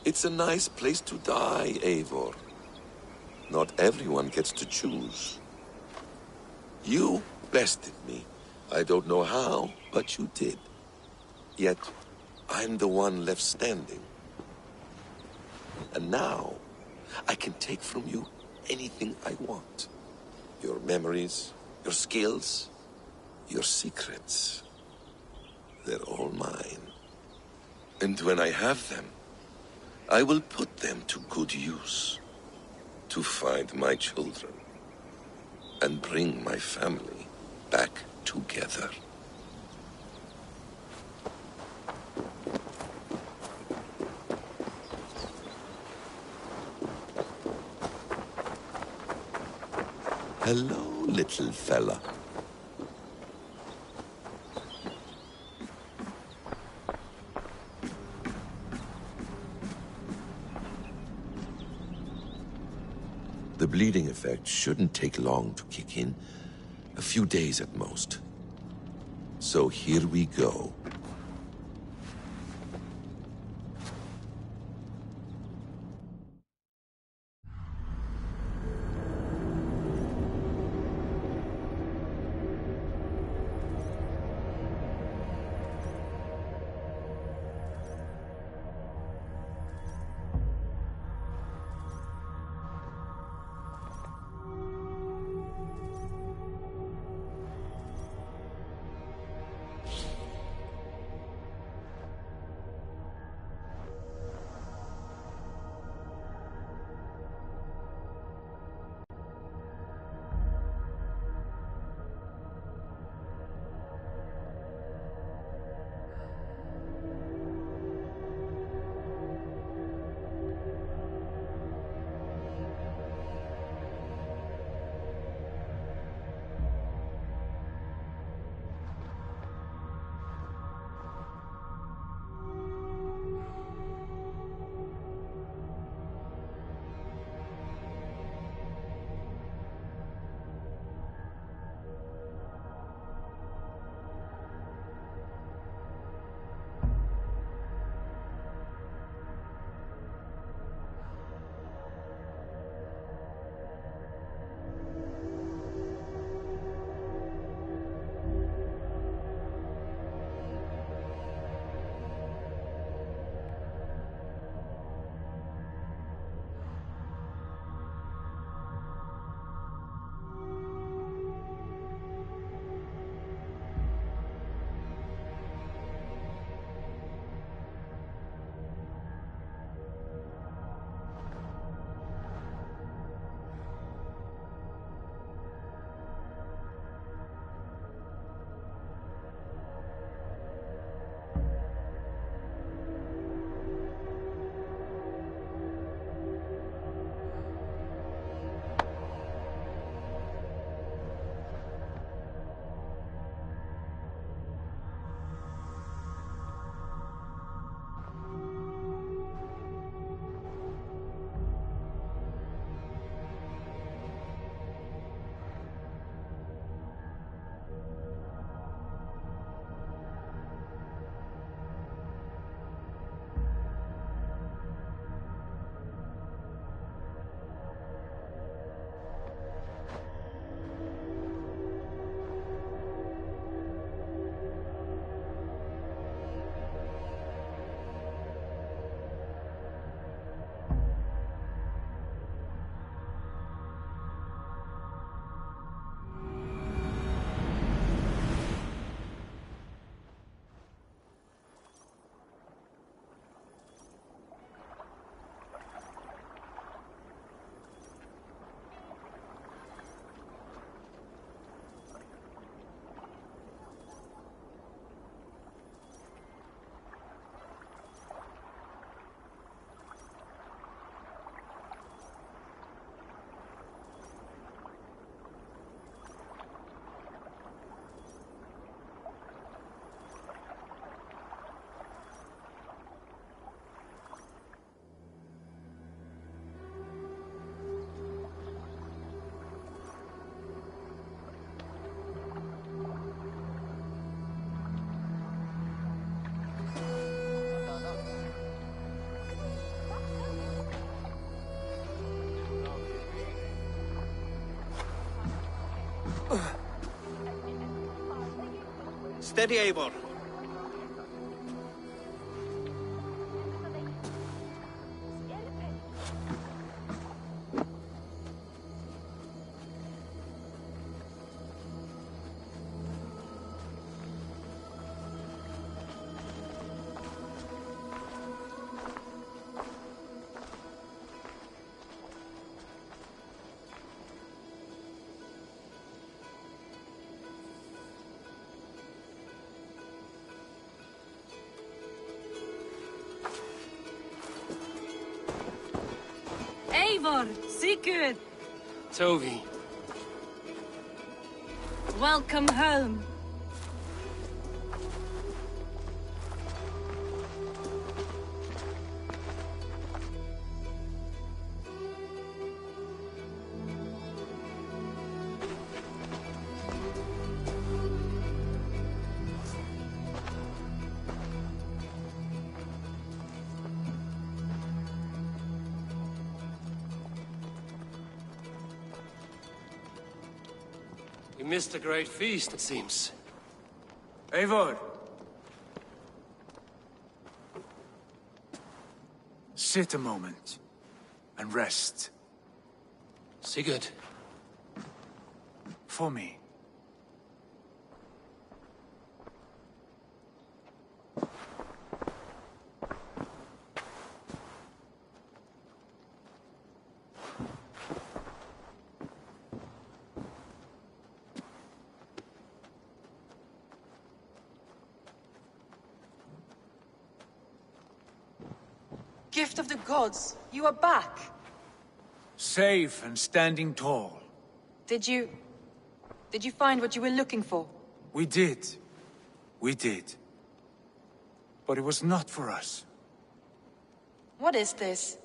It's a nice place to die, Eivor. Not everyone gets to choose. You bested me. I don't know how, but you did. Yet, I'm the one left standing. And now, I can take from you anything I want. Your memories, your skills, your secrets. They're all mine. And when I have them, I will put them to good use. To find my children. And bring my family back together. Hello, little fella. The bleeding effect shouldn't take long to kick in. A few days at most. So here we go. Steady, Eivor. Eivor, Sigurd, Tovi. welcome home. We missed a great feast, it seems. Eivor! Sit a moment and rest. Sigurd. For me. Gift of the gods, you are back. Safe and standing tall. Did you find what you were looking for? We did. We did. But it was not for us. What is this?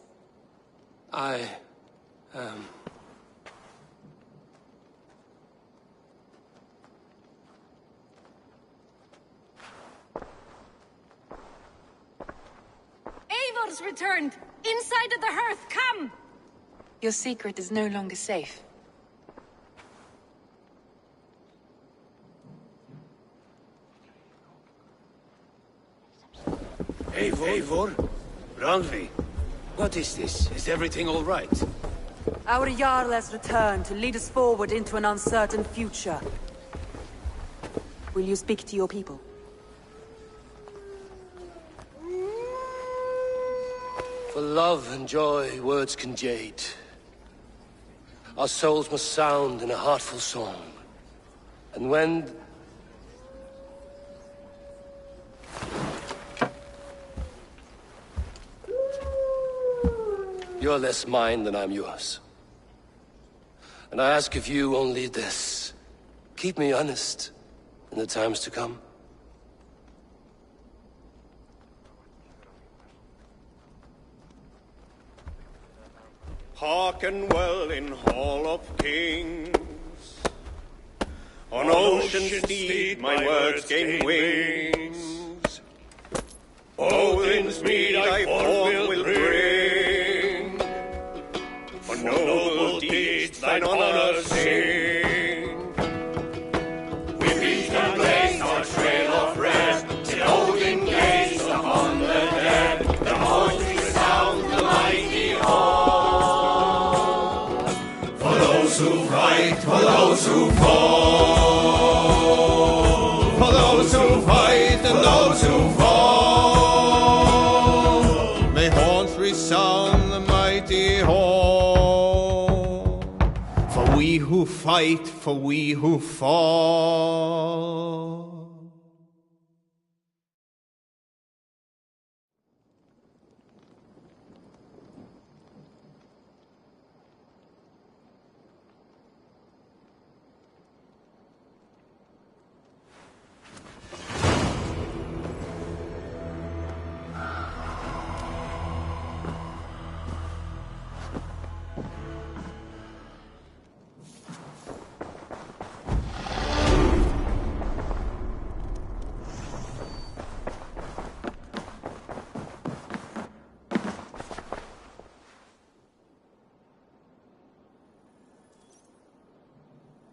Eivor's returned! Inside of the hearth, come! Your secret is no longer safe. Eivor? Randvi? What is this? Is everything all right? Our Jarl has returned to lead us forward into an uncertain future. Will you speak to your people? For love and joy, words can jade. Our souls must sound in a heartful song. And when... You're less mine than I'm yours. And I ask of you only this. Keep me honest in the times to come. Hearken well in Hall of Kings. On ocean steed my words gain wings. Odin's mead I forth will bring. For noble deeds thine honor sing. We beat and blaze our trail of red, till Odin gazed upon the dead. The voice resound the mighty hall. For those who fight, for those who fall. For those who fight and those who fall. May horns resound the mighty hall. For we who fight, for we who fall.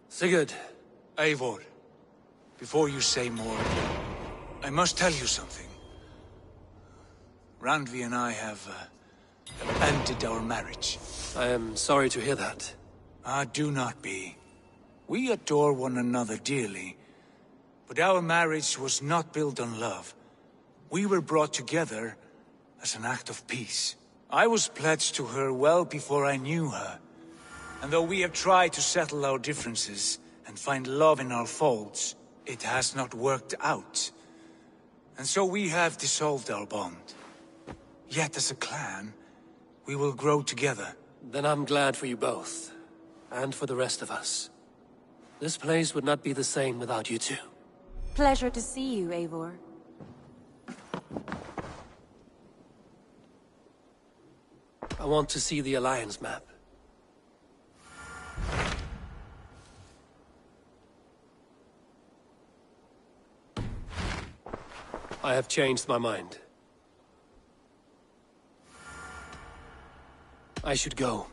Sigurd. Eivor. Before you say more, I must tell you something. Randvi and I have ended our marriage. I am sorry to hear that. Ah, do not be. We adore one another dearly, but our marriage was not built on love. We were brought together as an act of peace. I was pledged to her well before I knew her, and though we have tried to settle our differences and find love in our faults, it has not worked out. And so we have dissolved our bond. Yet as a clan, we will grow together. Then I'm glad for you both, and for the rest of us. This place would not be the same without you two. Pleasure to see you, Eivor. I want to see the Alliance map. I have changed my mind. I should go.